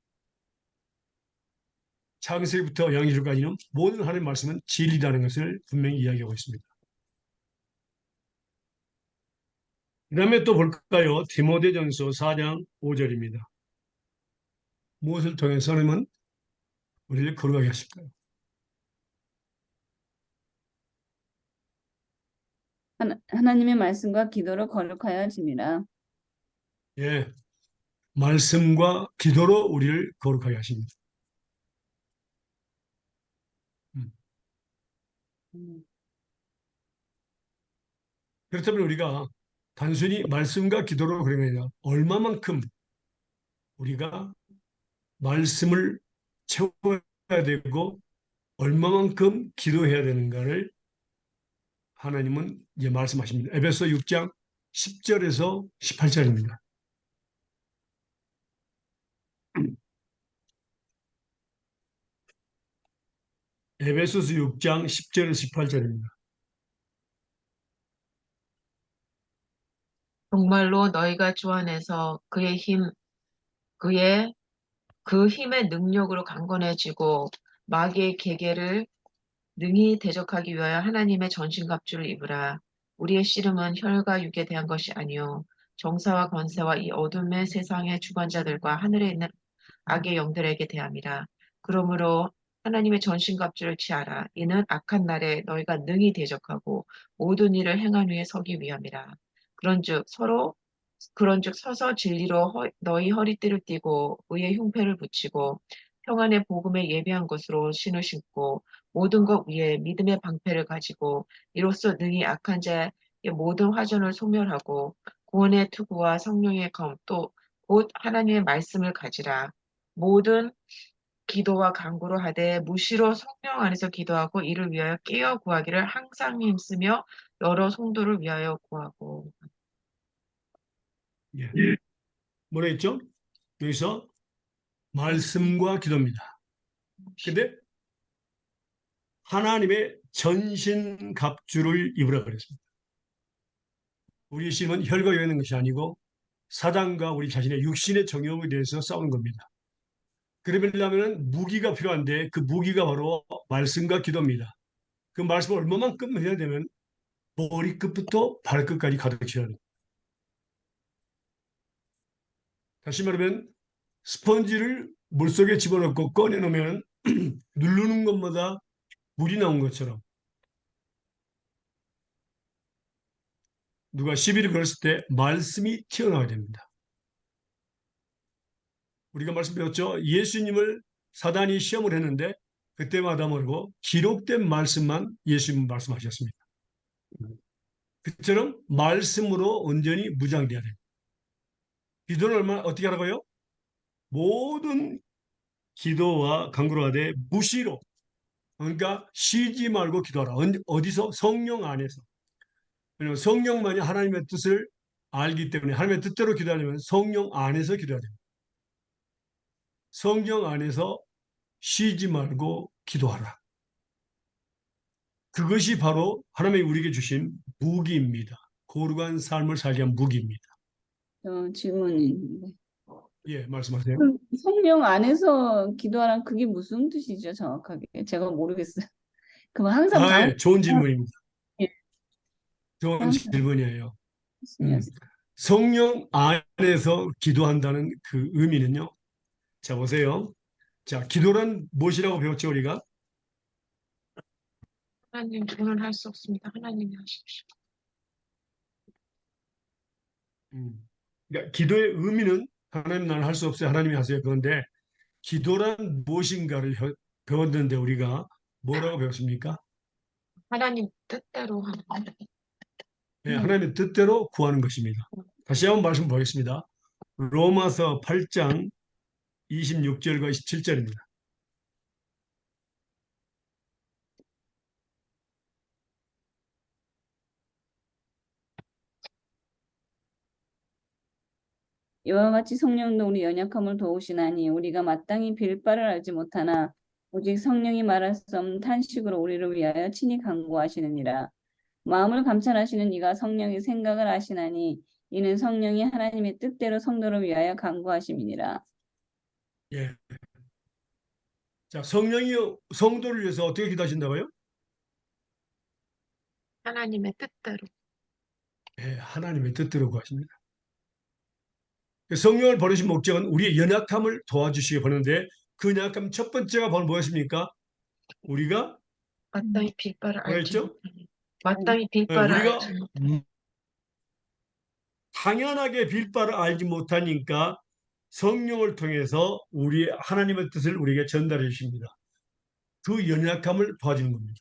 창세기부터 양시절까지는 모든 하나님의 말씀은 진리라는 것을 분명히 이야기하고 있습니다. 그 다음에 또 볼까요? 디모데전서 4장 5절입니다. 무엇을 통해서 하나님은 우리를 거룩하게 하실까요? 하나님의 말씀과 기도로 거룩하여 지니라. 예, 말씀과 기도로 우리를 거룩하게 하십니다. 음. 음. 그렇다면 우리가 단순히 말씀과 기도로 그러면 아니라 얼마만큼 우리가 말씀을 채워야 되고 얼마만큼 기도해야 되는가를 하나님은 이제 말씀하십니다. 에베소 6장 10절에서 18절입니다. 에베소서 6장 10절에서 18절입니다. 정말로 너희가 주 안에서 그의 그 힘의 능력으로 강건해지고 마귀의 계계를 능히 대적하기 위하여 하나님의 전신갑주를 입으라. 우리의 씨름은 혈과 육에 대한 것이 아니요 정사와 권세와 이 어둠의 세상의 주관자들과 하늘에 있는 악의 영들에게 대함이라. 그러므로 하나님의 전신갑주를 취하라. 이는 악한 날에 너희가 능히 대적하고 모든 일을 행한 후에 서기 위함이라. 그런즉 서서 진리로 너희 허리띠를 띠고 의의 흉패를 붙이고 평안의 복음에 예비한 것으로 신을 신고 모든 것 위에 믿음의 방패를 가지고 이로써 능히 악한 자의 모든 화전을 소멸하고 구원의 투구와 성령의 검 또 곧 하나님의 말씀을 가지라. 모든 기도와 간구로 하되 무시로 성령 안에서 기도하고 이를 위하여 깨어 구하기를 항상 힘쓰며 여러 성도를 위하여 구하고. 예. 뭐라 했죠? 여기서 말씀과 기도입니다. 근데 하나님의 전신 갑주를 입으라 그랬습니다. 우리 심은 혈과 영에 있는 것이 아니고 사단과 우리 자신의 육신의 정욕에 대해서 싸우는 겁니다. 그러려면 무기가 필요한데 그 무기가 바로 말씀과 기도입니다. 그 말씀을 얼마만큼 해야 되면 머리끝부터 발끝까지 가득 채워야 됩니다. 다시 말하면 스펀지를 물속에 집어넣고 꺼내놓으면 누르는 것마다 물이 나온 것처럼 누가 시비를 걸었을 때 말씀이 튀어나와야 됩니다. 우리가 말씀 배웠죠? 예수님을 사단이 시험을 했는데 그때마다 모르고 기록된 말씀만 예수님 말씀하셨습니다. 그처럼 말씀으로 온전히 무장돼야 됩니다. 기도는 어떻게 하라고요? 모든 기도와 간구를 하되 무시로, 그러니까 쉬지 말고 기도하라. 어디서? 성령 안에서. 왜냐하면 성령만이 하나님의 뜻을 알기 때문에 하나님의 뜻대로 기도하려면 성령 안에서 기도해야 됩니다. 성령 안에서 쉬지 말고 기도하라. 그것이 바로 하나님이 우리에게 주신 무기입니다. 거룩한 삶을 살게 한 무기입니다. 질문이 있는데. 예, 말씀하세요. 성령 안에서 기도하란 그게 무슨 뜻이죠, 정확하게? 제가 모르겠어요. 그럼 항상 예, 좋은 질문입니다. 예, 좋은 항상 질문이에요. 말씀이었어요. 성령 안에서 기도한다는 그 의미는요. 자, 보세요. 자, 기도란 무엇이라고 배웠죠, 우리가? 하나님, 저는 할 수 없습니다. 하나님이 하십시오. 그러니까 기도의 의미는 하나님 나는 할 수 없어요. 하나님이 하세요. 그런데 기도란 무엇인가를 배웠는데 우리가 뭐라고 배웠습니까? 하나님 뜻대로 하는 네, 하나님의 뜻대로 구하는 것입니다. 다시 한번 말씀 보겠습니다. 로마서 8장 26절과 27절입니다. 이와 같이 성령도 우리 연약함을 도우시나니 우리가 마땅히 빌 바를 알지 못하나 오직 성령이 말할 수 없는 탄식으로 우리를 위하여 친히 간구하시느니라. 마음을 감찰하시는 이가 성령의 생각을 아시나니 이는 성령이 하나님의 뜻대로 성도를 위하여 간구하심이니라. 예. 자, 성령이 성도를 위해서 어떻게 기도하신다고요? 하나님의 뜻대로. 예, 하나님의 뜻대로 구하십니다. 성령을 보내신 목적은 우리의 연약함을 도와주시기 보는데 그 연약함 첫 번째가 바로 무엇입니까? 우리가 마땅히 빌 바를 뭐라 알지 했죠? 못하니. 마땅히 빌 예, 바를 우리가 알지 못하니. 당연하게 빌 바를 알지 못하니까 성령을 통해서 우리 하나님의 뜻을 우리에게 전달해 주십니다. 그 연약함을 도와주는 겁니다.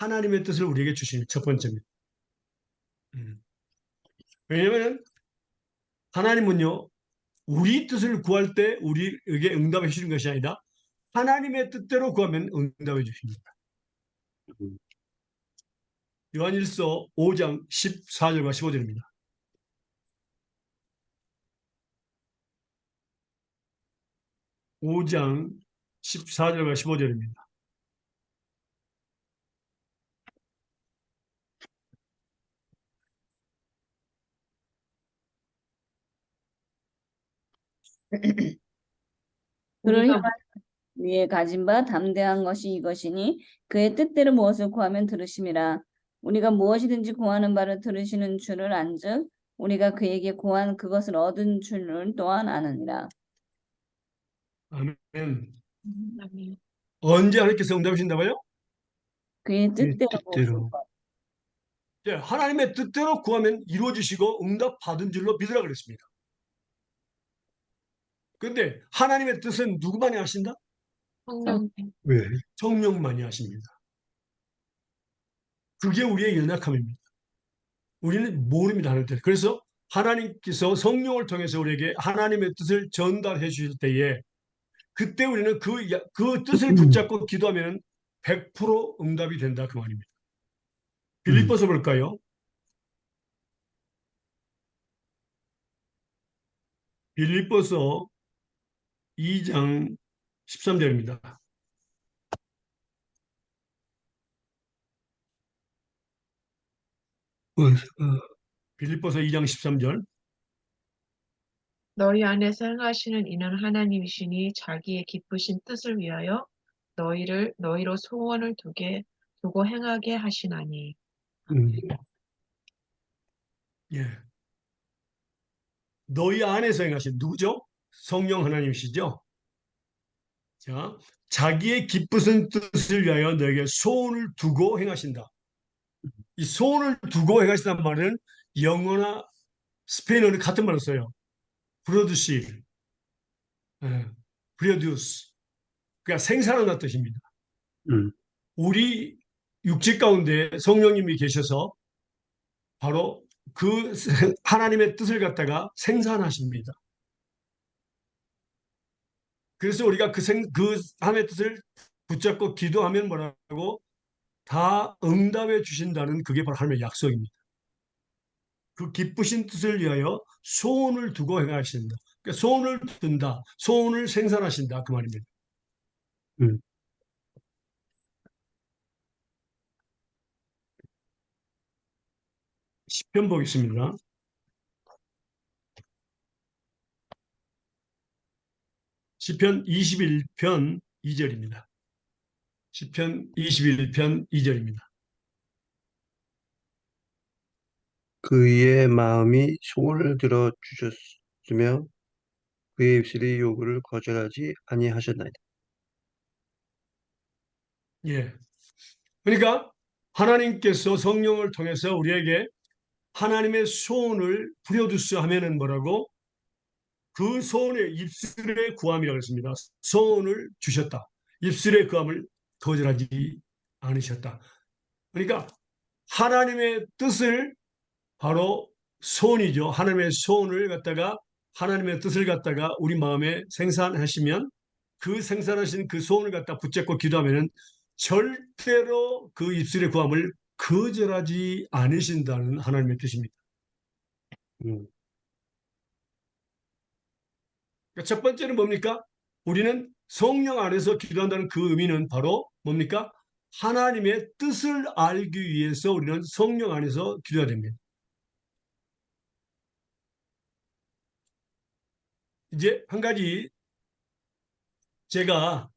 하나님의 뜻을 우리에게 주시는 첫 번째입니다. 왜냐하면 하나님은요, 우리 뜻을 구할 때 우리에게 응답해 주시는 것이 아니라 하나님의 뜻대로 구하면 응답해 주십니다. 요한일서 5장 14절과 15절입니다. (5장 14절과 15절입니다) 그를 우리가 향한 위에 가진 바 담대한 것이 이것이니 그의 뜻대로 무엇을 구하면 들으심이라. 우리가 무엇이든지 구하는 바를 들으시는 줄을 안즉 우리가 그에게 구한 그것을 얻은 줄을 또한 아느니라. 아멘. 아멘. 언제 하나님께서 응답해 주신다고요? 그의 그의 뜻대로 무엇을 뜻대로. 구하. 예, 하나님의 뜻대로 구하면 이루어지시고 응답 받은 줄로 믿으라 그랬습니다. 그런데 하나님의 뜻은 누구만이 하신다? 성령. 왜? 성령만이 하십니다. 그게 우리의 연약함입니다. 우리는 모릅니다, 하나님 뜻. 그래서 하나님께서 성령을 통해서 우리에게 하나님의 뜻을 전달해 주실 때에 그때 우리는 그 뜻을 붙잡고 기도하면 100% 응답이 된다 그 말입니다. 빌립보서 볼까요? 빌립보서 2장 13절입니다. 빌립보서 2장 13절. 너희 안에서 행하시는 이는 하나님이시니 자기의 기쁘신 뜻을 위하여 너희로 소원을 두고 행하게 하시나니. 음, 예. 너희 안에서 행하신 누구죠? 성령 하나님이시죠? 자, 자기의 기쁘신 뜻을 위하여 너에게 소원을 두고 행하신다. 이 소원을 두고 행하신다는 말은 영어나 스페인어는 같은 말을 써요. 프로듀시, 프로듀스. 그러니까 생산한다는 뜻입니다. 음, 우리 육체 가운데 성령님이 계셔서 바로 그 하나님의 뜻을 갖다가 생산하십니다. 그래서 우리가 그 하나님의 뜻을 붙잡고 기도하면 뭐라고? 다 응답해 주신다는 그게 바로 하나님의 약속입니다. 그 기쁘신 뜻을 위하여 소원을 두고 행하신다. 그러니까 소원을 둔다. 소원을 생산하신다. 그 말입니다. 음. 시편 보겠습니다. 시편 21편 2절입니다. 시편 21편 2절입니다. 그의 마음이 소원을 들어 주셨으며 그의 입술이 요구를 거절하지 아니하셨나이다. 예. 그러니까 하나님께서 성령을 통해서 우리에게 하나님의 소원을 부려주소 하면은 뭐라고? 그 소원의 입술의 구함이라고 했습니다. 소원을 주셨다. 입술의 구함을 거절하지 않으셨다. 그러니까 하나님의 뜻을 바로 소원이죠. 하나님의 소원을 갖다가 하나님의 뜻을 갖다가 우리 마음에 생산하시면 그 생산하신 그 소원을 갖다 붙잡고 기도하면은 절대로 그 입술의 구함을 거절하지 않으신다는 하나님의 뜻입니다. 음, 그러니까 첫 번째는 뭡니까? 우리는 성령 안에서 기도한다는 그 의미는 바로 뭡니까? 하나님의 뜻을 알기 위해서 우리는 성령 안에서 기도해야 됩니다. 이제 한 가지 제가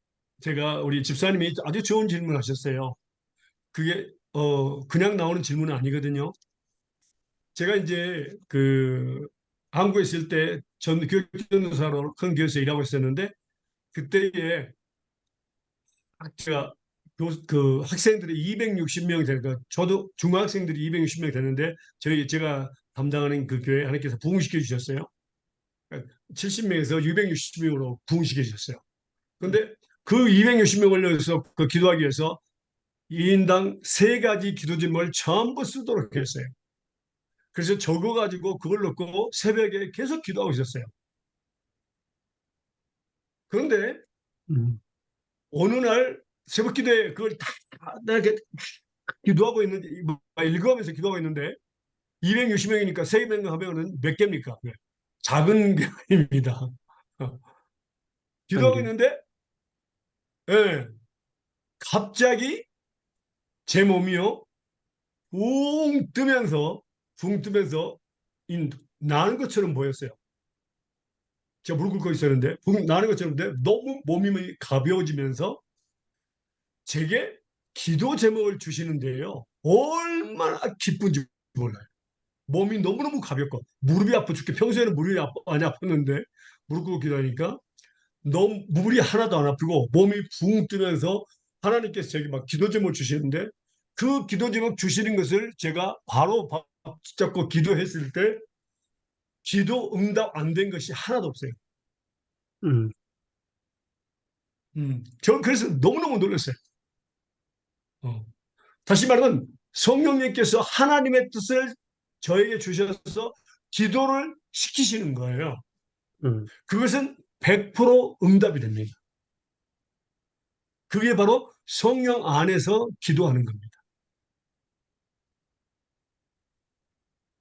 우리 집사님이 아주 좋은 질문을 하셨어요. 그게 그냥 나오는 질문은 아니거든요. 제가 이제 그 한국에 있을 때 전 교육전도사로 큰 교회에서 일하고 있었는데 그때에 제가 그 학생들이 260명 되니까 저도 중학생들이 260명 되는데 제가 담당하는 그 교회 하나님께서 부흥시켜 주셨어요. 70명에서 660명으로 부흥시켜 주셨어요. 그런데 그 260명 올려서 그 기도하기 위해서 2인당 3가지 기도 제목을 전부 쓰도록 했어요. 그래서 적어가지고 그걸 넣고 새벽에 계속 기도하고 있었어요. 그런데 음, 어느 날 새벽 기도에 그걸 다 이렇게 기도하고 있는데 읽어가면서 기도하고 있는데 260명이니까 3명 하면은 몇 개입니까? 네. 작은 교회입니다. 한 기도하고 개. 있는데 예, 갑자기 제 몸이요 붕 뜨면서 나는 것처럼 보였어요. 제가 무릎 꿇고 있었는데 붕 나는 것처럼 너무 몸이 가벼워지면서 제게 기도 제목을 주시는데요. 얼마나 기쁜지 몰라요. 몸이 너무너무 가볍고 무릎이 아파 죽게 평소에는 무릎이 많이 아팠는데 무릎 꿇고 기도하니까 너무 무릎이 하나도 안 아프고 몸이 붕 뜨면서 하나님께서 제게 막 기도 제목을 주시는데 그 기도 제목 주시는 것을 제가 바로 붙잡고 기도했을 때 기도 응답 안 된 것이 하나도 없어요. 음, 저는 그래서 너무너무 놀랐어요. 어. 다시 말하면 성령님께서 하나님의 뜻을 저에게 주셔서 기도를 시키시는 거예요. 음, 그것은 100% 응답이 됩니다. 그게 바로 성령 안에서 기도하는 겁니다.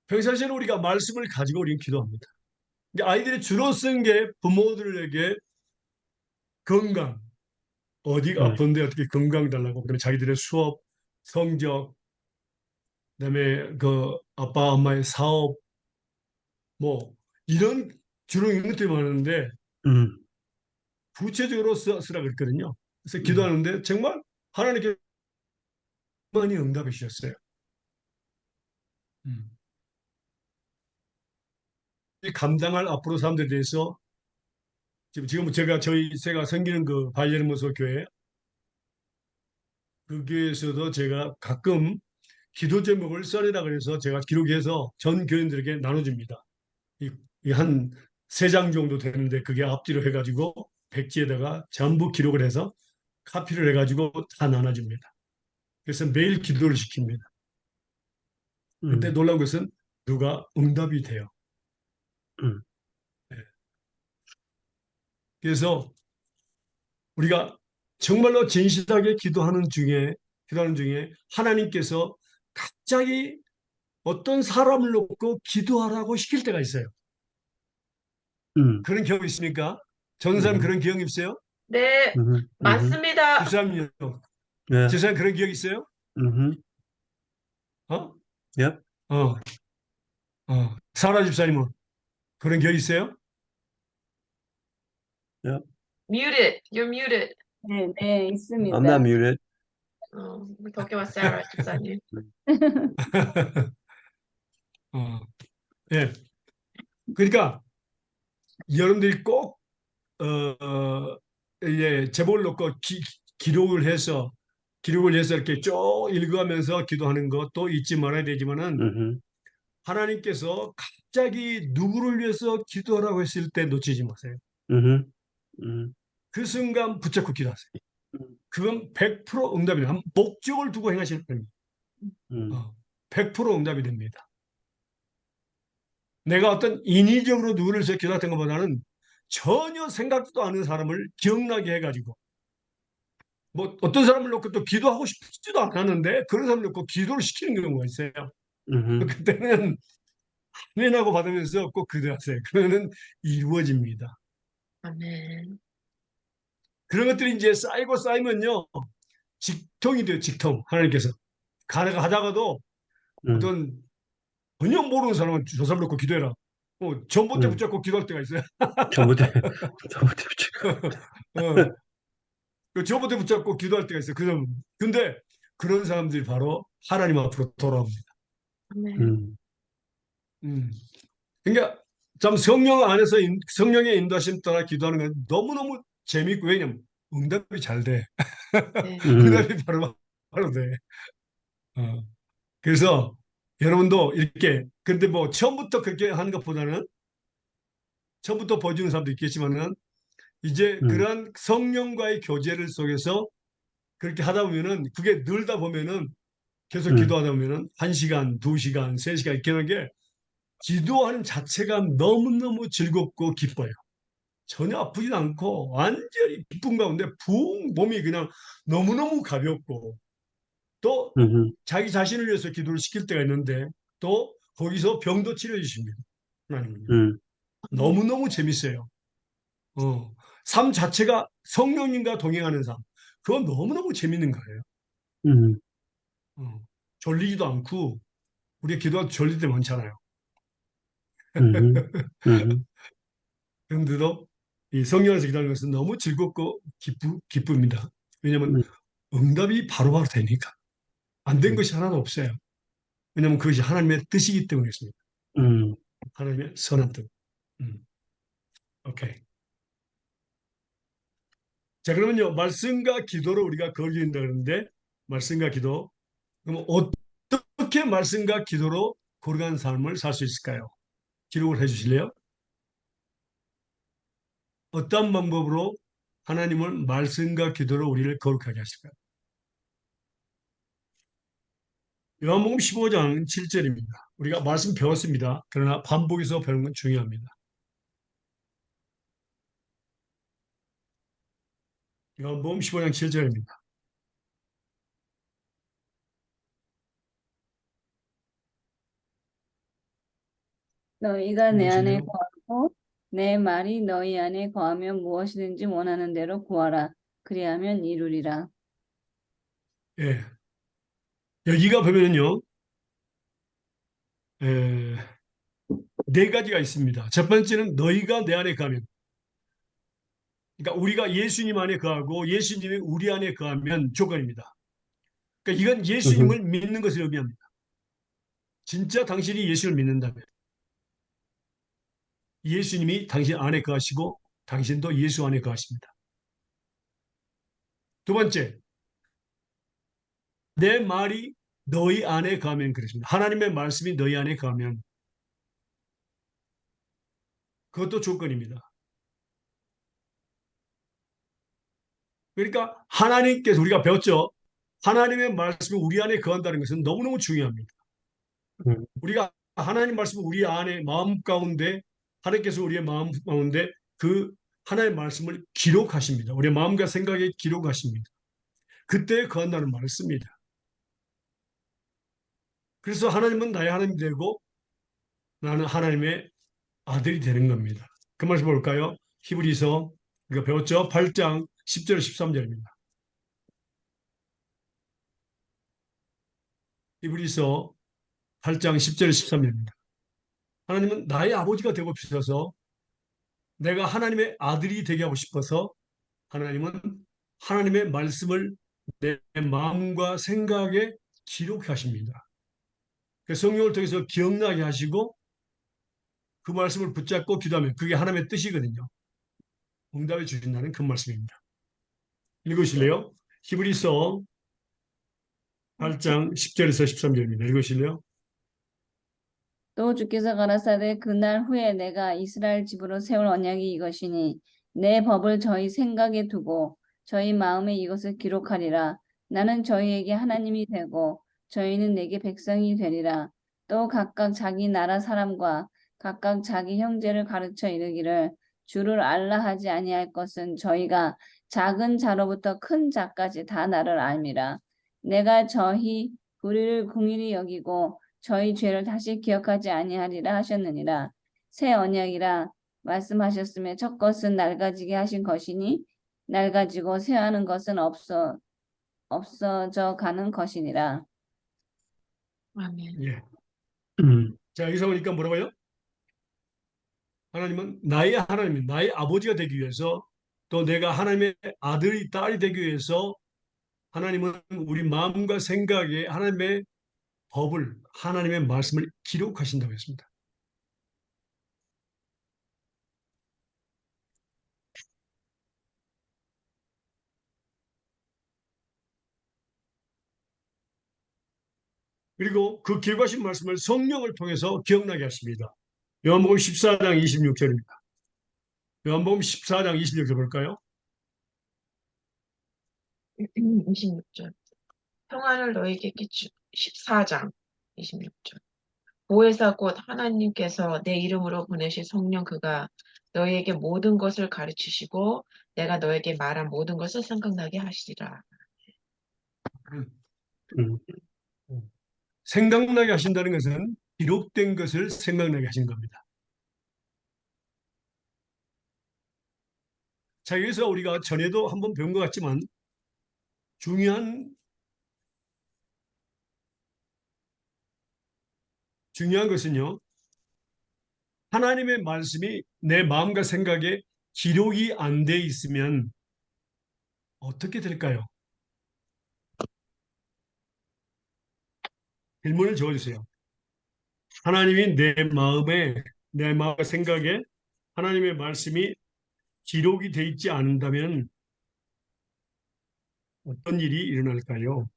평상시에 우리가 말씀을 가지고 우리는 기도합니다. 아이들이 주로 쓴 게 부모들에게 건강, 어디가 음, 아픈데 어떻게 건강 달라고, 그다음에 자기들의 수업, 성적, 그다음에 그 아빠 엄마의 사업 뭐 이런 주로 이런 것들이 많은데 음, 구체적으로 쓰라 그랬거든요. 그래서 음, 기도하는데 정말 하나님께 많이 응답해 주셨어요. 음. 이 감당할 앞으로 사람들에 대해서 지금 제가 섬기는 그 바이에르모소 교회 그 교회에서도 제가 가끔 기도 제목을 써내라 그래서 제가 기록해서 전 교인들에게 나눠줍니다. 이 한 세 장 정도 되는데 그게 앞뒤로 해가지고 백지에다가 전부 기록을 해서 카피를 해가지고 다 나눠줍니다. 그래서 매일 기도를 시킵니다. 근데 음, 놀라운 것은 누가 응답이 돼요. 음, 예. 그래서 우리가 정말로 진실하게 기도하는 중에 하나님께서 갑자기 어떤 사람을 놓고 기도하라고 시킬 때가 있어요. 음, 그런 경험 있습니까? 전사님 음, 그런 경험 있어요? 네, 음, 음, 맞습니다. 집사님요? 예, 집사님 그런 기억 있어요? 음, 어? 예, 어, 사라 집사님은 그런 기억 있어요? 예. Muted. You're muted. 네, 네, I'm not 있습니다. muted. we're talking about Sarah 집사님. 어, 예. 그러니까 여러분들이 꼭 예, 제목을 놓고 기록을 해서 이렇게 쭉 읽으면서 기도하는 것도 잊지 말아야 되지만은 음, 하나님께서 갑자기 누구를 위해서 기도하라고 했을 때 놓치지 마세요. 음, 음, 그 순간 붙잡고 기도하세요. 음, 그건 100% 응답입니다. 목적을 두고 행하실 겁니다. 음, 100% 응답이 됩니다. 내가 어떤 인위적으로 누구를 위해서 기도했던 것보다는 전혀 생각도 않은 사람을 기억나게 해가지고 뭐 어떤 사람을 놓고 또 기도하고 싶지도 않았는데 그런 사람을 놓고 기도를 시키는 경우가 있어요. 음, 그때는 아멘하고 받으면서 꼭 기도하세요. 그러면 이루어집니다. 아멘. 그런 것들이 이제 쌓이고 쌓이면요 직통이 돼요. 직통 하나님께서 하다가도 음, 어떤 전혀 모르는 사람은 저 사람 놓고 기도해라. 전봇대 음. 붙잡고 기도할 때가 있어요. 전부터, 전부터 붙여. 어, 그 전봇대 붙잡고 기도할 때가 있어요. 근데 그런 사람들이 바로 하나님 앞으로 돌아옵니다. 아멘. 음, 음. 그러니까 참 성령 안에서 성령의 인도하심 따라 기도하는 건 너무너무 재밌고 왜냐면 응답이 잘 돼. 네. 음, 응답이 바로 돼. 어. 그래서 여러분도 이렇게 근데 뭐 처음부터 그렇게 하는 것보다는 처음부터 보여주는 사람도 있겠지만은 이제 음, 그러한 성령과의 교제를 속에서 그렇게 하다 보면은 그게 늘다 보면은 계속 음, 기도하다 보면은 1시간, 2시간, 3시간 이렇게 하는 게 기도하는 자체가 너무너무 즐겁고 기뻐요. 전혀 아프지도 않고 완전히 기쁨 가운데 붕 몸이 그냥 너무너무 가볍고 또 음, 자기 자신을 위해서 기도를 시킬 때가 있는데 또 거기서 병도 치료해 주십니다. 하나님은요. 음, 너무너무 재밌어요. 삶 자체가 성령님과 동행하는 삶. 그건 너무너무 재밌는 거예요. 음, 어, 졸리지도 않고 우리가 기도할 때 졸릴 때 많잖아요. 음, 음, 그런데도 이 성령에서 기도하는 것은 너무 즐겁고 기쁩니다. 왜냐하면 응답이 바로바로 되니까. 안 된 음, 것이 하나도 없어요. 왜냐하면 그것이 하나님의 뜻이기 때문에 그렇습니다. 음, 하나님의 선한 뜻. 음, 오케이. 자, 그러면요. 말씀과 기도로 우리가 거리는다 그러는데 말씀과 기도. 그럼 어떻게 말씀과 기도로 거룩한 삶을 살 수 있을까요? 기록을 해 주실래요? 어떤 방법으로 하나님을 말씀과 기도로 우리를 거룩하게 하실까요? 요한복음 15장 7절입니다. 우리가 말씀 배웠습니다. 그러나 반복해서 배우는 건 중요합니다. 요한복음 15장 7절입니다. 너희가 내 안에 읽어보실래요? 거하고 내 말이 너희 안에 거하면 무엇이든지 원하는 대로 구하라. 그리하면 이루리라. 예. 여기가 보면은요. 에, 네 가지가 있습니다. 첫 번째는 너희가 내 안에 거하면, 그러니까 우리가 예수님 안에 거하고 예수님이 우리 안에 거하면 조건입니다. 그러니까 이건 음, 예수님을 믿는 것을 의미합니다. 진짜 당신이 예수를 믿는다면 예수님이 당신 안에 거하시고 당신도 예수 안에 거하십니다. 두 번째, 내 말이 너희 안에 거하면 그렇습니다. 하나님의 말씀이 너희 안에 거하면 그것도 조건입니다. 그러니까 하나님께서 우리가 배웠죠. 하나님의 말씀이 우리 안에 거한다는 것은 너무너무 중요합니다. 음, 우리가 하나님 말씀을 우리 안에 마음 가운데 하나님께서 우리의 마음 가운데 그 하나님의 말씀을 기록하십니다. 우리의 마음과 생각에 기록하십니다. 그때 거한다는 말을 씁니다. 그래서 하나님은 나의 하나님이 되고 나는 하나님의 아들이 되는 겁니다. 그 말씀 볼까요? 히브리서 우리가 배웠죠? 8장 10절 13절입니다. 히브리서 8장 10절 13절입니다. 하나님은 나의 아버지가 되고 싶어서 내가 하나님의 아들이 되게 하고 싶어서 하나님은 하나님의 말씀을 내 마음과 생각에 기록하십니다. 성령을 통해서 기억나게 하시고 그 말씀을 붙잡고 기도하면 그게 하나님의 뜻이거든요. 응답해 주신다는 그 말씀입니다. 읽으실래요? 히브리서 8장 10절에서 13절입니다. 읽으실래요? 또 주께서 가라사대 그날 후에 내가 이스라엘 집으로 세울 언약이 이것이니 내 법을 저희 생각에 두고 저희 마음에 이것을 기록하리라. 나는 저희에게 하나님이 되고 저희는 내게 백성이 되리라. 또 각각 자기 나라 사람과 각각 자기 형제를 가르쳐 이르기를 주를 알라 하지 아니할 것은 저희가 작은 자로부터 큰 자까지 다 나를 알미라. 내가 저희 불의를 긍휼히 여기고 저희 죄를 다시 기억하지 아니하리라 하셨느니라. 새 언약이라 말씀하셨으며 첫 것은 낡아지게 하신 것이니 낡아지고 새하는 것은 없어져 가는 것이니라. 아멘. 예. 음, 자, 여기서 보니까 뭐라고요? 하나님은 나의 하나님, 나의 아버지가 되기 위해서 또 내가 하나님의 아들이 딸이 되기 위해서 하나님은 우리 마음과 생각에 하나님의 법을, 하나님의 말씀을 기록하신다고 했습니다. 그리고 그 기록하신 말씀을 성령을 통해서 기억나게 하십니다. 요한복음 14장 26절입니다. 요한복음 14장 26절 볼까요? 26절. 평안을 너에게 끼치 14장 26절. 보혜사 곧 하나님께서 내 이름으로 보내신 성령 그가 너희에게 모든 것을 가르치시고 내가 너에게 말한 모든 것을 생각나게 하시리라. 음, 생각나게 하신다는 것은 기록된 것을 생각나게 하신 겁니다. 자, 여기서 우리가 전에도 한번 배운 것 같지만 중요한 것은요. 하나님의 말씀이 내 마음과 생각에 기록이 안 돼 있으면 어떻게 될까요? 질문을 적어주세요. 하나님이 내 마음과 생각에 하나님의 말씀이 기록이 돼 있지 않는다면 어떤 일이 일어날까요?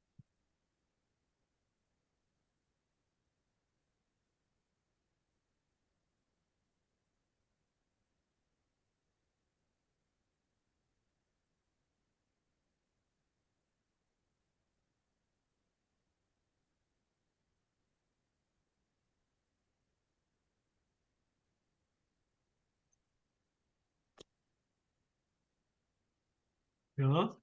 자,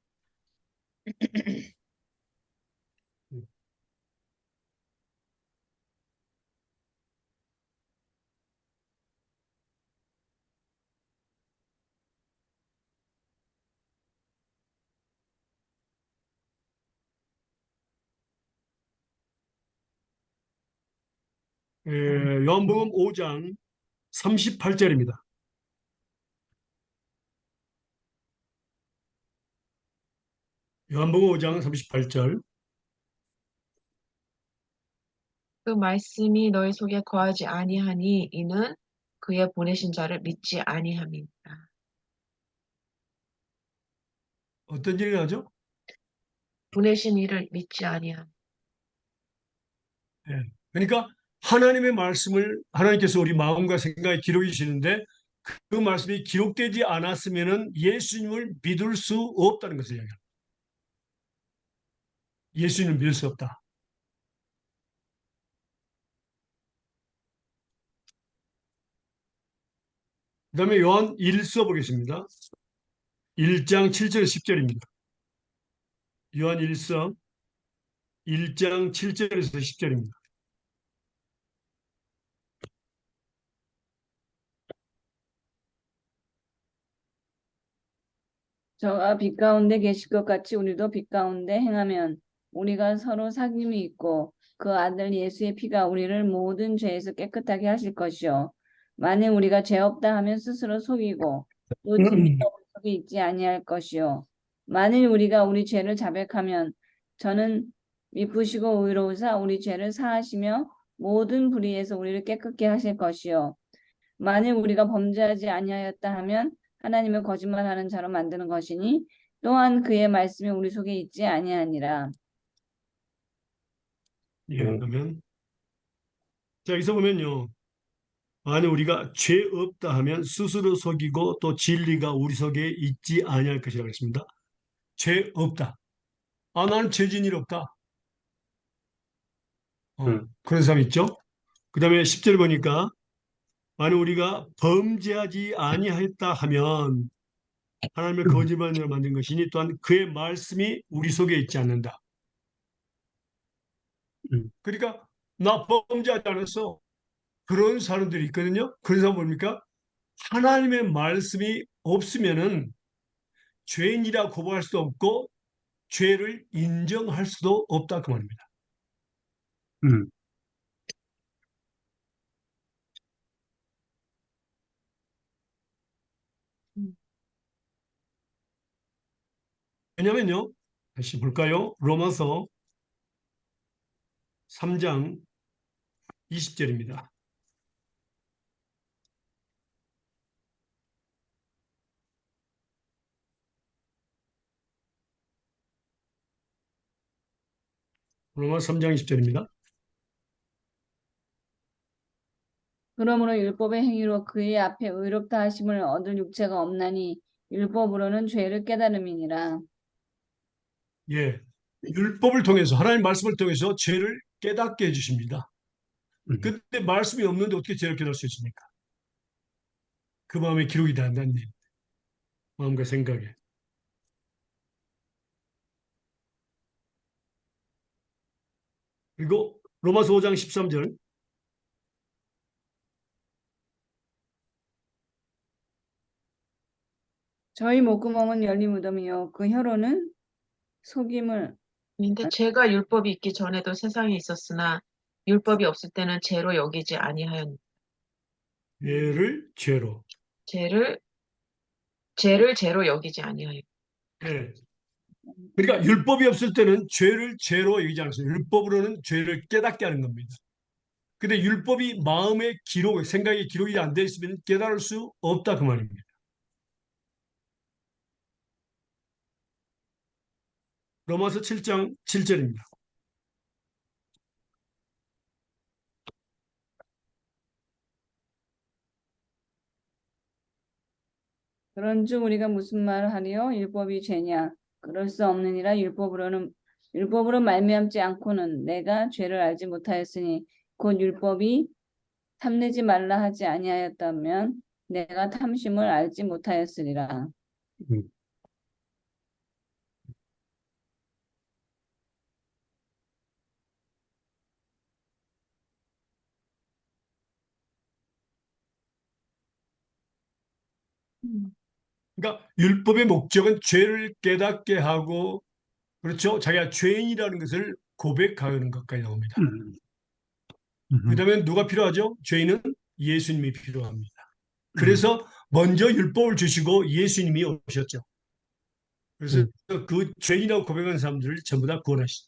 요한복음 5장 38절입니다. 요한복음 5장 38절. 그 말씀이 너희 속에 거하지 아니하니 이는 그의 보내신 자를 믿지 아니함이니라. 어떤 일이 나죠? 보내신 이를 믿지 아니함. 예. 그러니까 하나님의 말씀을 하나님께서 우리 마음과 생각에 기록해 주시는데 그 말씀이 기록되지 않았으면은 예수님을 믿을 수 없다는 것을 이야기합니다. 예수님을 믿을 수 없다. 그다음에 요한 1서 보겠습니다. 1장 7절 10절입니다. 요한 1서 1장 7절에서 10절입니다. 저가 빛 가운데 계실 것 같이 우리도 빛 가운데 행하면 우리가 서로 사귐이 있고 그 아들 예수의 피가 우리를 모든 죄에서 깨끗하게 하실 것이요. 만일 우리가 죄 없다 하면 스스로 속이고 또 진리가 우리 속에 있지 아니할 것이요. 만일 우리가 우리 죄를 자백하면 저는 미쁘시고 의로우사 우리 죄를 사하시며 모든 불의에서 우리를 깨끗게 하실 것이요. 만일 우리가 범죄하지 아니하였다 하면 하나님을 거짓말하는 자로 만드는 것이니 또한 그의 말씀이 우리 속에 있지 아니하니라. 예, 그러면 자, 여기서 보면요. 만약 우리가 죄 없다 하면 스스로 속이고 또 진리가 우리 속에 있지 아니할 것이라고 했습니다. 죄 없다. 아, 나는 죄진 일 없다. 그런 사람 있죠? 그 다음에 10절 보니까 만약 우리가 범죄하지 아니하였다 하면 하나님을 거짓말로 만든 것이니 또한 그의 말씀이 우리 속에 있지 않는다. 그러니까 나 범죄하지 않았어. 그런 사람들이 있거든요. 그런 사람 뭡니까? 하나님의 말씀이 없으면은 죄인이라 고발할 수도 없고 죄를 인정할 수도 없다 그 말입니다. 왜냐면요. 다시 볼까요? 로마서 3장 20절입니다. 로마서 3장 20절입니다. 그러므로 율법의 행위로 그의 앞에 의롭다 하심을 얻을 육체가 없나니 율법으로는 죄를 깨달음이니라. 예. 율법을 통해서 하나님 말씀을 통해서 죄를 깨닫게 해 주십니다. 근데 말씀이 없는데 어떻게 죄를 깨달을 수 있습니까? 그 마음에 기록이 다 안 된다는 일. 마음과 생각에. 그리고 로마서 5장 13절. 저희 목구멍은 열린 무덤이요 그 혀로는 속임을 근데 죄가 율법이 있기 전에도 세상에 있었으나 율법이 없을 때는 죄로 여기지 아니하였. 죄를 죄로. 죄를 죄로 여기지 아니하였. 예. 그러니까 율법이 없을 때는 죄를 죄로 여기지 않았어요. 율법으로는 죄를 깨닫게 하는 겁니다. 근데 율법이 마음의 기록, 생각의 기록이 안 돼 있으면 깨달을 수 없다 그 말입니다. 로마서 7장 7절입니다. 그런즉 우리가 무슨 말을 하리요? 율법이 죄냐? 그럴 수 없느니라. 율법으로 말미암지 않고는 내가 죄를 알지 못하였으니 곧 율법이 탐내지 말라 하지 아니하였다면 내가 탐심을 알지 못하였으리라. 그러니까 율법의 목적은 죄를 깨닫게 하고 그렇죠. 자기가 죄인이라는 것을 고백하는 것까지 나옵니다. 그 다음에 누가 필요하죠? 저희는 예수님이 필요합니다. 그래서 먼저 율법을 주시고 예수님이 오셨죠. 그래서 그 죄인이라고 고백한 사람들을 전부 다 구원하시죠.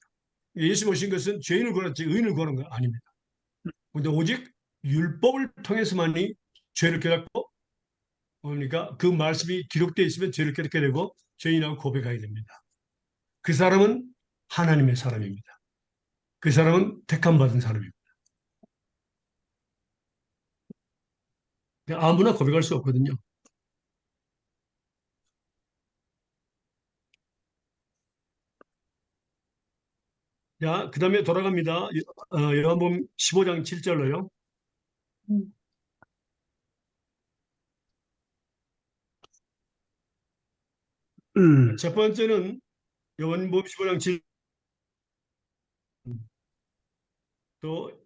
예수 오신 것은 죄인을 구원했지 의인을 구원한 건 아닙니다. 근데 오직 율법을 통해서만이 죄를 깨닫고 뭡니까? 그 말씀이 기록되어 있으면 죄를 깨닫게 되고 죄인이라고 고백하게 됩니다. 그 사람은 하나님의 사람입니다. 그 사람은 택함 받은 사람입니다. 아무나 고백할 수 없거든요. 자, 그 다음에 돌아갑니다. 요한복음 15장 7절로요. 첫 번째는 요한복음 15장 7, 또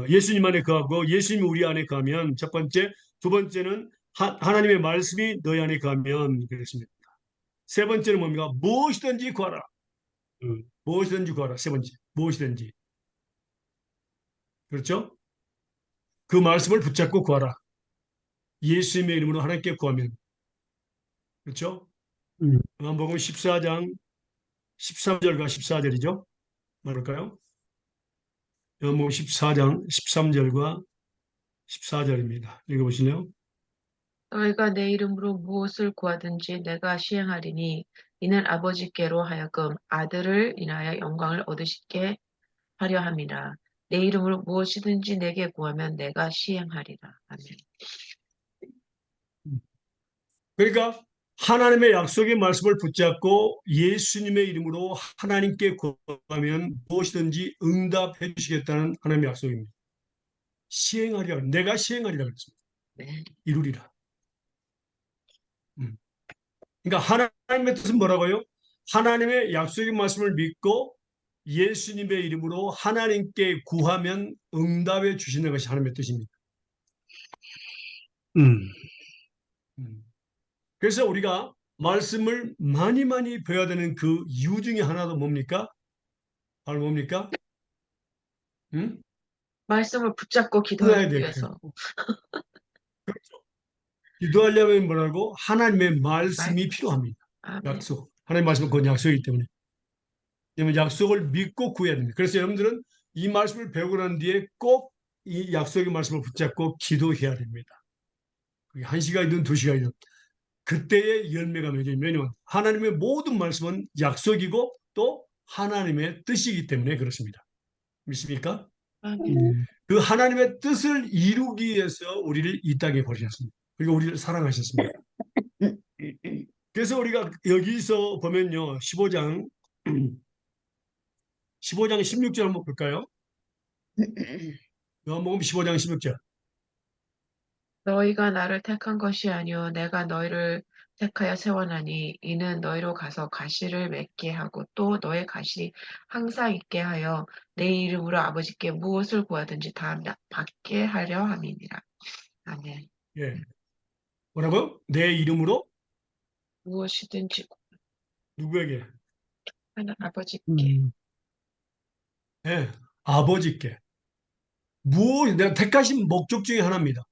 예수님 안에 거하고 예수님이 우리 안에 거하면 첫 번째, 두 번째는 하나님의 말씀이 너희 안에 거하면 그렇습니다. 세 번째는 뭡니까? 무엇이든지 구하라. 무엇이든지 구하라. 세 번째, 무엇이든지. 그렇죠? 그 말씀을 붙잡고 구하라. 예수님의 이름으로 하나님께 구하면. 그렇죠? 요한복음 14장 13절과 14절이죠. 말할까요? 요한복음 14장 13절과 14절입니다. 읽어보실래요? 너희가 내 이름으로 무엇을 구하든지 내가 시행하리니 이는 아버지께로 하여금 아들을 인하여 영광을 얻으시게 하려 함이라. 내 이름으로 무엇이든지 내게 구하면 내가 시행하리라. 아멘. 그러니까 하나님의 약속의 말씀을 붙잡고 예수님의 이름으로 하나님께 구하면 무엇이든지 응답해 주시겠다는 하나님의 약속입니다. 시행하리라. 내가 시행하리라 그랬습니다. 네. 이루리라. 그러니까 하나님의 뜻은 뭐라고요? 하나님의 약속의 말씀을 믿고 예수님의 이름으로 하나님께 구하면 응답해 주시는 것이 하나님의 뜻입니다. 그래서 우리가 말씀을 많이 배워야 되는 그 이유 중에 하나도 뭡니까? 바로 뭡니까? 말씀을 붙잡고 구해야 기도하기 돼. 위해서. 기도하려면 뭐라고? 하나님의 말씀이 말씀. 필요합니다. 아멘. 약속. 하나님의 말씀은 그건 약속이기 때문에. 왜냐면 약속을 믿고 구해야 됩니다. 그래서 여러분들은 이 말씀을 배우고 난 뒤에 꼭 이 약속의 말씀을 붙잡고 기도해야 됩니다. 그게 1시간이든 2시간이든. 그때의 열매가 맺어요. 왜냐하면 하나님의 모든 말씀은 약속이고 또 하나님의 뜻이기 때문에 그렇습니다. 믿습니까? 아멘. 그 하나님의 뜻을 이루기 위해서 우리를 이 땅에 보내셨습니다. 그리고 우리를 사랑하셨습니다. 그래서 우리가 여기서 보면요. 15장 16절 한번 볼까요? 요한복음 15장 16절. 너희가 나를 택한 것이 아니요 내가 너희를 택하여 세워나니 이는 너희로 가서 가시를 맺게 하고 또 너의 가시 항상 있게 하여 내 이름으로 아버지께 무엇을 구하든지 다 받게 하려 함이니라. 아멘. 예. 뭐라고요? 내 이름으로 무엇이든지 누구에게? 하는 아버지께. 예. 아버지께. 내가 택하신 목적 중에 하나입니다.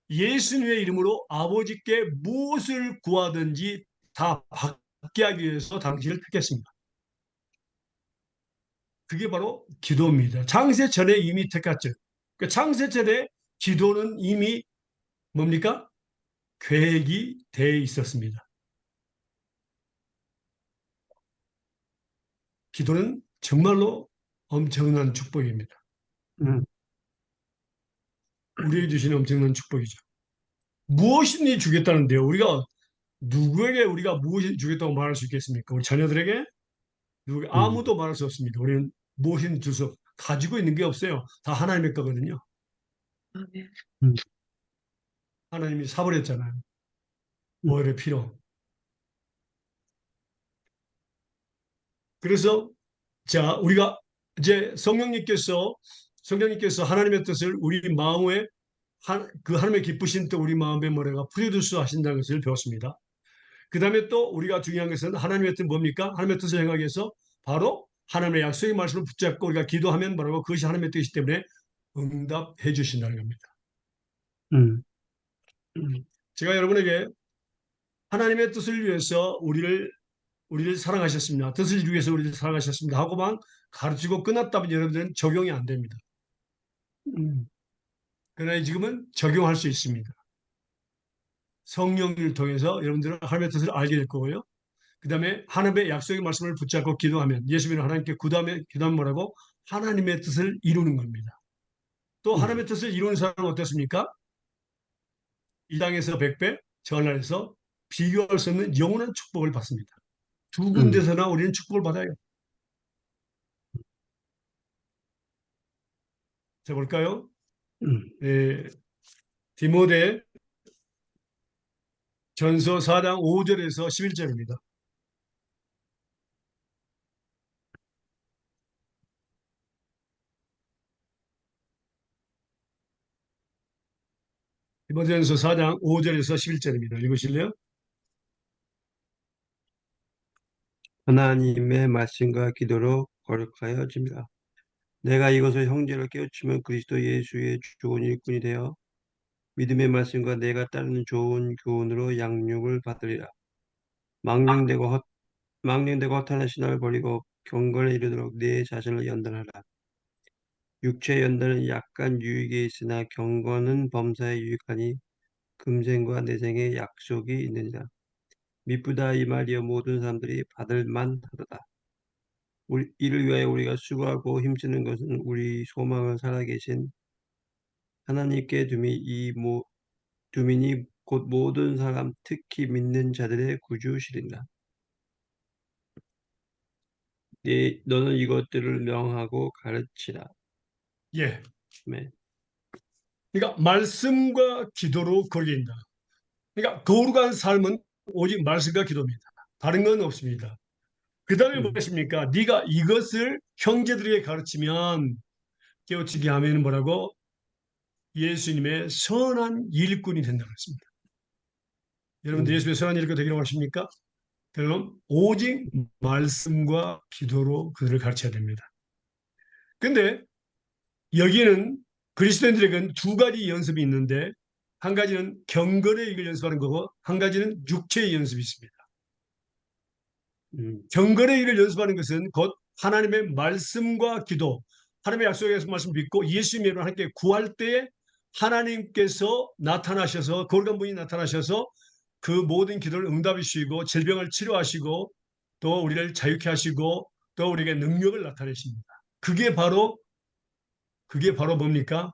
예수님의 이름으로 아버지께 무엇을 구하든지 다 받게 하기 위해서 당신을 택했습니다. 그게 바로 기도입니다. 창세 전에 이미 택했죠. 그 창세 전에 기도는 이미 뭡니까? 계획이 돼 있었습니다. 기도는 정말로 엄청난 축복입니다. 우리에게 주시는 엄청난 축복이죠. 무엇이든지 주겠다는데요. 우리가 누구에게 우리가 무엇을 주겠다고 말할 수 있겠습니까? 우리 자녀들에게? 아무도 말할 수 없습니다. 우리는 무엇이든 줄 수 가지고 있는 게 없어요. 다 하나님의 거거든요. 아멘. 하나님이 사버렸잖아요. 오히려 필요. 그래서 자 우리가 이제 성령님께서 하나님의 뜻을 우리 마음에 그 하나님의 기쁘신 뜻 우리 마음에 뭐래가 프로듀스 하신다는 것을 배웠습니다. 그 다음에 또 우리가 중요한 것은 하나님의 뜻 뭡니까? 하나님의 뜻을 행하기 위해서 바로 하나님의 약속의 말씀을 붙잡고 우리가 기도하면 뭐라고 그것이 하나님의 뜻이기 때문에 응답해 주신다는 겁니다. 음, 음, 제가 여러분에게 하나님의 뜻을 위해서 우리를 사랑하셨습니다. 뜻을 이루기 위해서 우리를 사랑하셨습니다. 하고만 가르치고 끝났다면 여러분들은 적용이 안 됩니다. 음, 그러나 지금은 적용할 수 있습니다. 성령을 통해서 여러분들은 하나님의 뜻을 알게 될 거고요. 그 다음에 하나님의 약속의 말씀을 붙잡고 기도하면 예수님은 하나님께 기도하면 뭐라고? 하나님의 뜻을 이루는 겁니다. 또 하나님의 뜻을 이루는 사람은 어떻습니까? 이 땅에서 100배, 저 하늘에서 비교할 수 없는 영원한 축복을 받습니다. 두 음, 군데서나 우리는 축복을 받아요. 자, 볼까요? 음. 예, 디모데 전서 4장 5절에서 11절입니다. 디모데전서 4장 5절에서 11절입니다. 읽으실래요? 하나님의 말씀과 기도로 거룩하여집니다. 내가 이것을 형제를 깨우치면 그리스도 예수의 좋은 일꾼이 되어 믿음의 말씀과 내가 따르는 좋은 교훈으로 양육을 받으리라. 망령되고 허탄한 신화를 버리고 경건에 이르도록 내 자신을 연단하라. 육체의 연단은 약간 유익에 있으나 경건은 범사에 유익하니 금생과 내생의 약속이 있느니라. 미쁘다 이 말이여 모든 사람들이 받을 만하도다. 이를 위하여 우리가 수고하고 힘쓰는 것은 우리 소망을 살아계신 하나님께 두미니 곧 모든 사람 특히 믿는 자들의 구주시린다. 너는 이것들을 명하고 가르치라. 예. 네. 그러니까 말씀과 기도로 거린다. 그러니까 거룩한 삶은 오직 말씀과 기도입니다. 다른 건 없습니다. 그 다음에 음, 무엇입니까? 네가 이것을 형제들에게 가르치면 깨우치게 하면 뭐라고? 예수님의 선한 일꾼이 된다고 했습니다. 여러분들 음, 예수님의 선한 일꾼 되기를 원하십니까? 그럼 오직 말씀과 기도로 그들을 가르쳐야 됩니다. 근데 여기는 그리스도인들에게는 두 가지 연습이 있는데 한 가지는 경건의 일을 연습하는 거고 한 가지는 육체의 연습이 있습니다. 음, 경건의 일을 연습하는 것은 곧 하나님의 말씀과 기도, 하나님의 약속의 말씀 믿고 예수님의 이름으로 하나님께 구할 때에 하나님께서 나타나셔서 거룩한 분이 나타나셔서 그 모든 기도를 응답해 주시고 질병을 치료하시고 또 우리를 자유케 하시고 또 우리에게 능력을 나타내십니다. 그게 바로 뭡니까?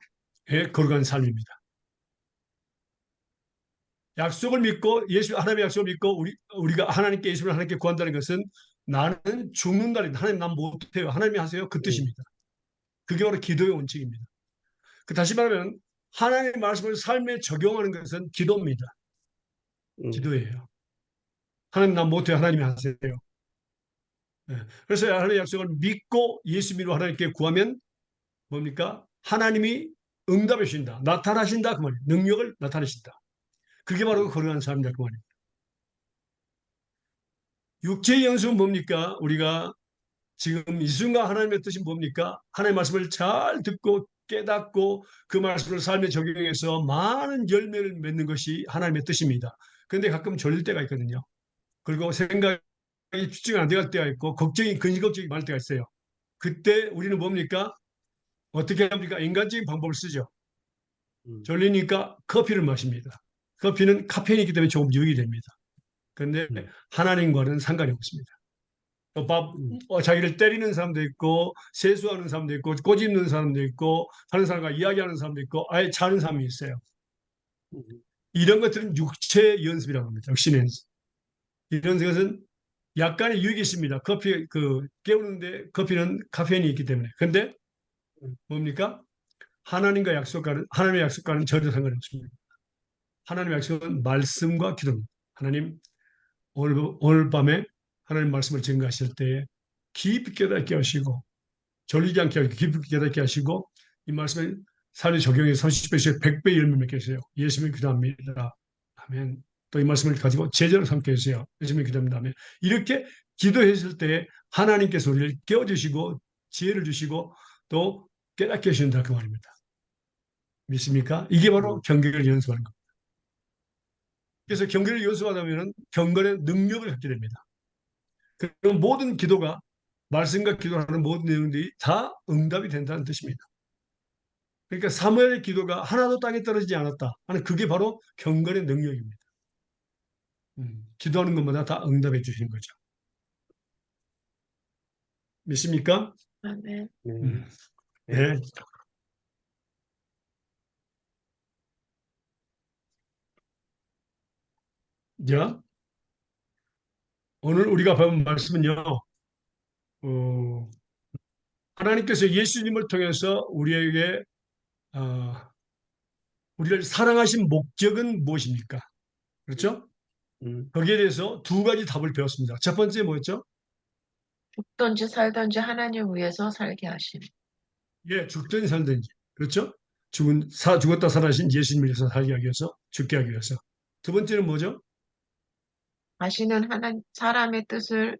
거룩한 삶입니다. 약속을 믿고 하나님의 약속을 믿고 우리가 하나님께 예수를 하나님께 구한다는 것은 나는 죽는다는 하나님 난 못해요. 하나님이 하세요. 그 음, 뜻입니다. 그게 바로 기도의 원칙입니다. 다시 말하면 하나님의 말씀을 삶에 적용하는 것은 기도입니다. 음, 기도예요. 하나님 난 못해요. 하나님이 하세요. 예. 그래서 하나님의 약속을 믿고 예수 믿고 하나님께 구하면 뭡니까? 하나님이 응답해 주신다. 나타나신다. 그 말이에요. 능력을 나타내신다. 그게 바로 거룩한 삶이다. 그 말이에요. 육체의 연수는 뭡니까? 우리가 지금 이 순간 하나님의 뜻이 뭡니까? 하나님의 말씀을 잘 듣고 깨닫고 그 말씀을 삶에 적용해서 많은 열매를 맺는 것이 하나님의 뜻입니다. 그런데 가끔 졸릴 때가 있거든요. 그리고 생각이 집중이 안 될 때가 있고 근심 걱정이 많을 때가 있어요. 그때 우리는 뭡니까? 어떻게 합니까? 인간적인 방법을 쓰죠. 음, 졸리니까 커피를 마십니다. 커피는 카페인이 있기 때문에 조금 유익이 됩니다. 그런데 음, 하나님과는 상관이 없습니다. 음, 자기를 때리는 사람도 있고, 세수하는 사람도 있고, 꼬집는 사람도 있고, 다른 사람과 이야기하는 사람도 있고, 아예 자는 사람이 있어요. 음, 이런 것들은 육체 연습이라고 합니다. 육신 연습. 이런 것은 약간의 유익이 있습니다. 깨우는데 커피는 카페인이 있기 때문에. 근데 뭡니까? 하나님의 약속과는 전혀 상관이 없습니다. 하나님의 약속은 말씀과 기도입니다. 하나님, 오늘 밤에 하나님 말씀을 증거하실 때에 깊이 깨닫게 하시고, 졸리지 않게 하시고 깊이 깨닫게 하시고 이 말씀을 삶에 적용해서 30배씩 100배 열매 맺게 하세요. 예수님을 기도합니다. 아멘. 또 이 말씀을 가지고 제자로 삼게 해주세요. 예수님을 기도합니다. 아멘. 이렇게 기도했을 때 하나님께서 우리를 깨워주시고 지혜를 주시고 또 깨닫게 해주신다 그 말입니다. 믿습니까? 이게 바로 경계를 연습하는 겁니다. 그래서 경계를 연습하다 보면 경건의 능력을 갖게 됩니다. 그럼 모든 기도가 말씀과 기도하는 모든 내용들이 다 응답이 된다는 뜻입니다. 그러니까 사무엘의 기도가 하나도 땅에 떨어지지 않았다 하는 그게 바로 경건의 능력입니다. 기도하는 것마다 다 응답해 주시는 거죠. 믿습니까? 아멘. 네. 자, 오늘 우리가 본 말씀은요, 하나님께서 예수님을 통해서 우리에게, 우리를 사랑하신 목적은 무엇입니까? 그렇죠? 거기에 대해서 두 가지 답을 배웠습니다. 첫 번째 뭐였죠? 죽든지 살든지 하나님 위해서 살게 하심. 예, 죽든지 살든지. 그렇죠? 죽었다 살아신 예수님을 위해서 살게 하기 위해서, 죽게 하기 위해서. 두 번째는 뭐죠? 다시는 사람의 뜻을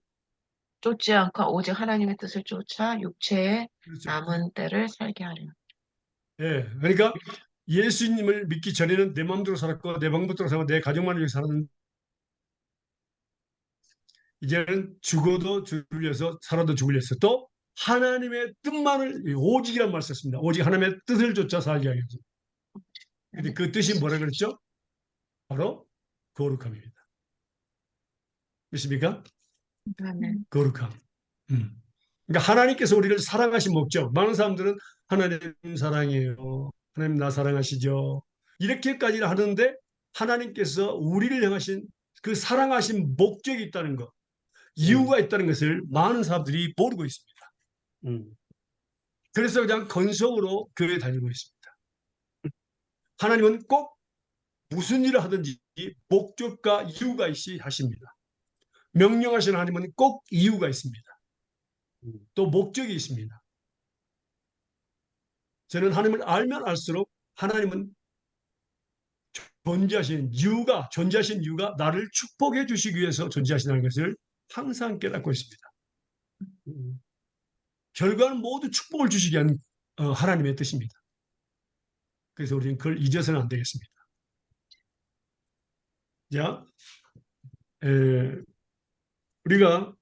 쫓지 않고 오직 하나님의 뜻을 쫓아 육체의 그렇죠. 남은 때를 살게 하려. 예, 그러니까 예수님을 믿기 전에는 내 마음대로 살았고 내 방법대로 살고 내 가족만을 위해서 살았는데 이제는 죽어도 주를 위해서 살아도 주를 위해서 또 하나님의 뜻만을 오직이란 말을 썼습니다. 오직 하나님의 뜻을 쫓아 살게 하기 위해서. 근데 그 뜻이 뭐라 그랬죠? 바로 거룩함입니다. 믿습니까? 아멘. 거룩함. 그러니까 하나님께서 우리를 사랑하신 목적. 많은 사람들은 하나님 사랑해요. 하나님 나 사랑하시죠. 이렇게까지 하는데 하나님께서 우리를 향하신 그 사랑하신 목적이 있다는 것, 이유가 있다는 것을 많은 사람들이 모르고 있습니다. 그래서 그냥 건성으로 교회에 다니고 있습니다. 하나님은 꼭 무슨 일을 하든지 목적과 이유가 있이 하십니다. 명령하시는 하나님은 꼭 이유가 있습니다. 또 목적이 있습니다. 저는 하나님을 알면 알수록 하나님은 존재하신 이유가 나를 축복해 주시기 위해서 존재하시는 것을 항상 깨닫고 있습니다. 결과는 모두 축복을 주시기 위한 하나님의 뜻입니다. 그래서 우리는 그걸 잊어서는 안 되겠습니다. 자, 우리가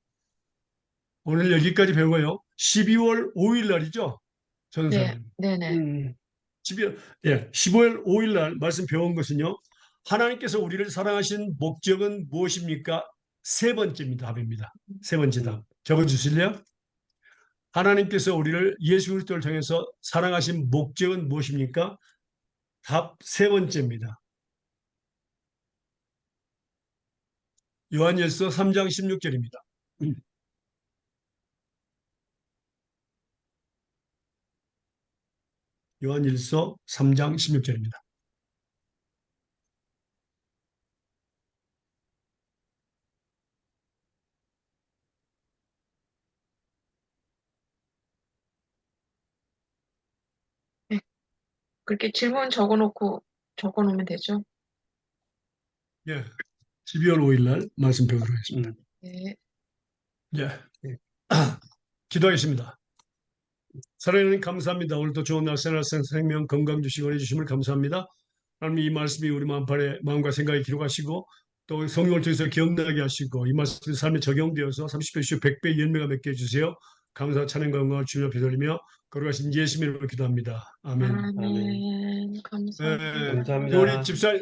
오늘 여기까지 배우고요. 12월 5일 날이죠. 네, 전사님. 네네. 15월 5일 날 말씀 배운 것은요. 하나님께서 우리를 사랑하신 목적은 무엇입니까? 세 번째입니다. 답입니다. 세 번째 답. 적어주실래요? 하나님께서 우리를 예수 그리스도를 통해서 사랑하신 목적은 무엇입니까? 답 세 번째입니다. 요한일서 3장 16절입니다. 요한일서 3장 16절입니다. 그렇게 질문 적어놓으면 되죠. 예, 12월 5일 날 말씀 배우도록 하겠습니다. 네. 예, 기도하겠습니다. 사랑하는 감사합니다. 오늘도 좋은 날 생명 건강 주시고 해주심을 감사합니다. 하나님 이 말씀이 우리 마음과 생각에 기록하시고 또 성경을 통해서 기억나게 하시고 이 말씀이 삶에 적용되어서 30배, 100배 열매가 맺게 해주세요. 감사 찬양과 영광을 주님 앞에 돌리며 거룩하신 예수님으로 기도합니다. 아멘. 아멘. 감사합니다. 감사합니다. 우리 집사님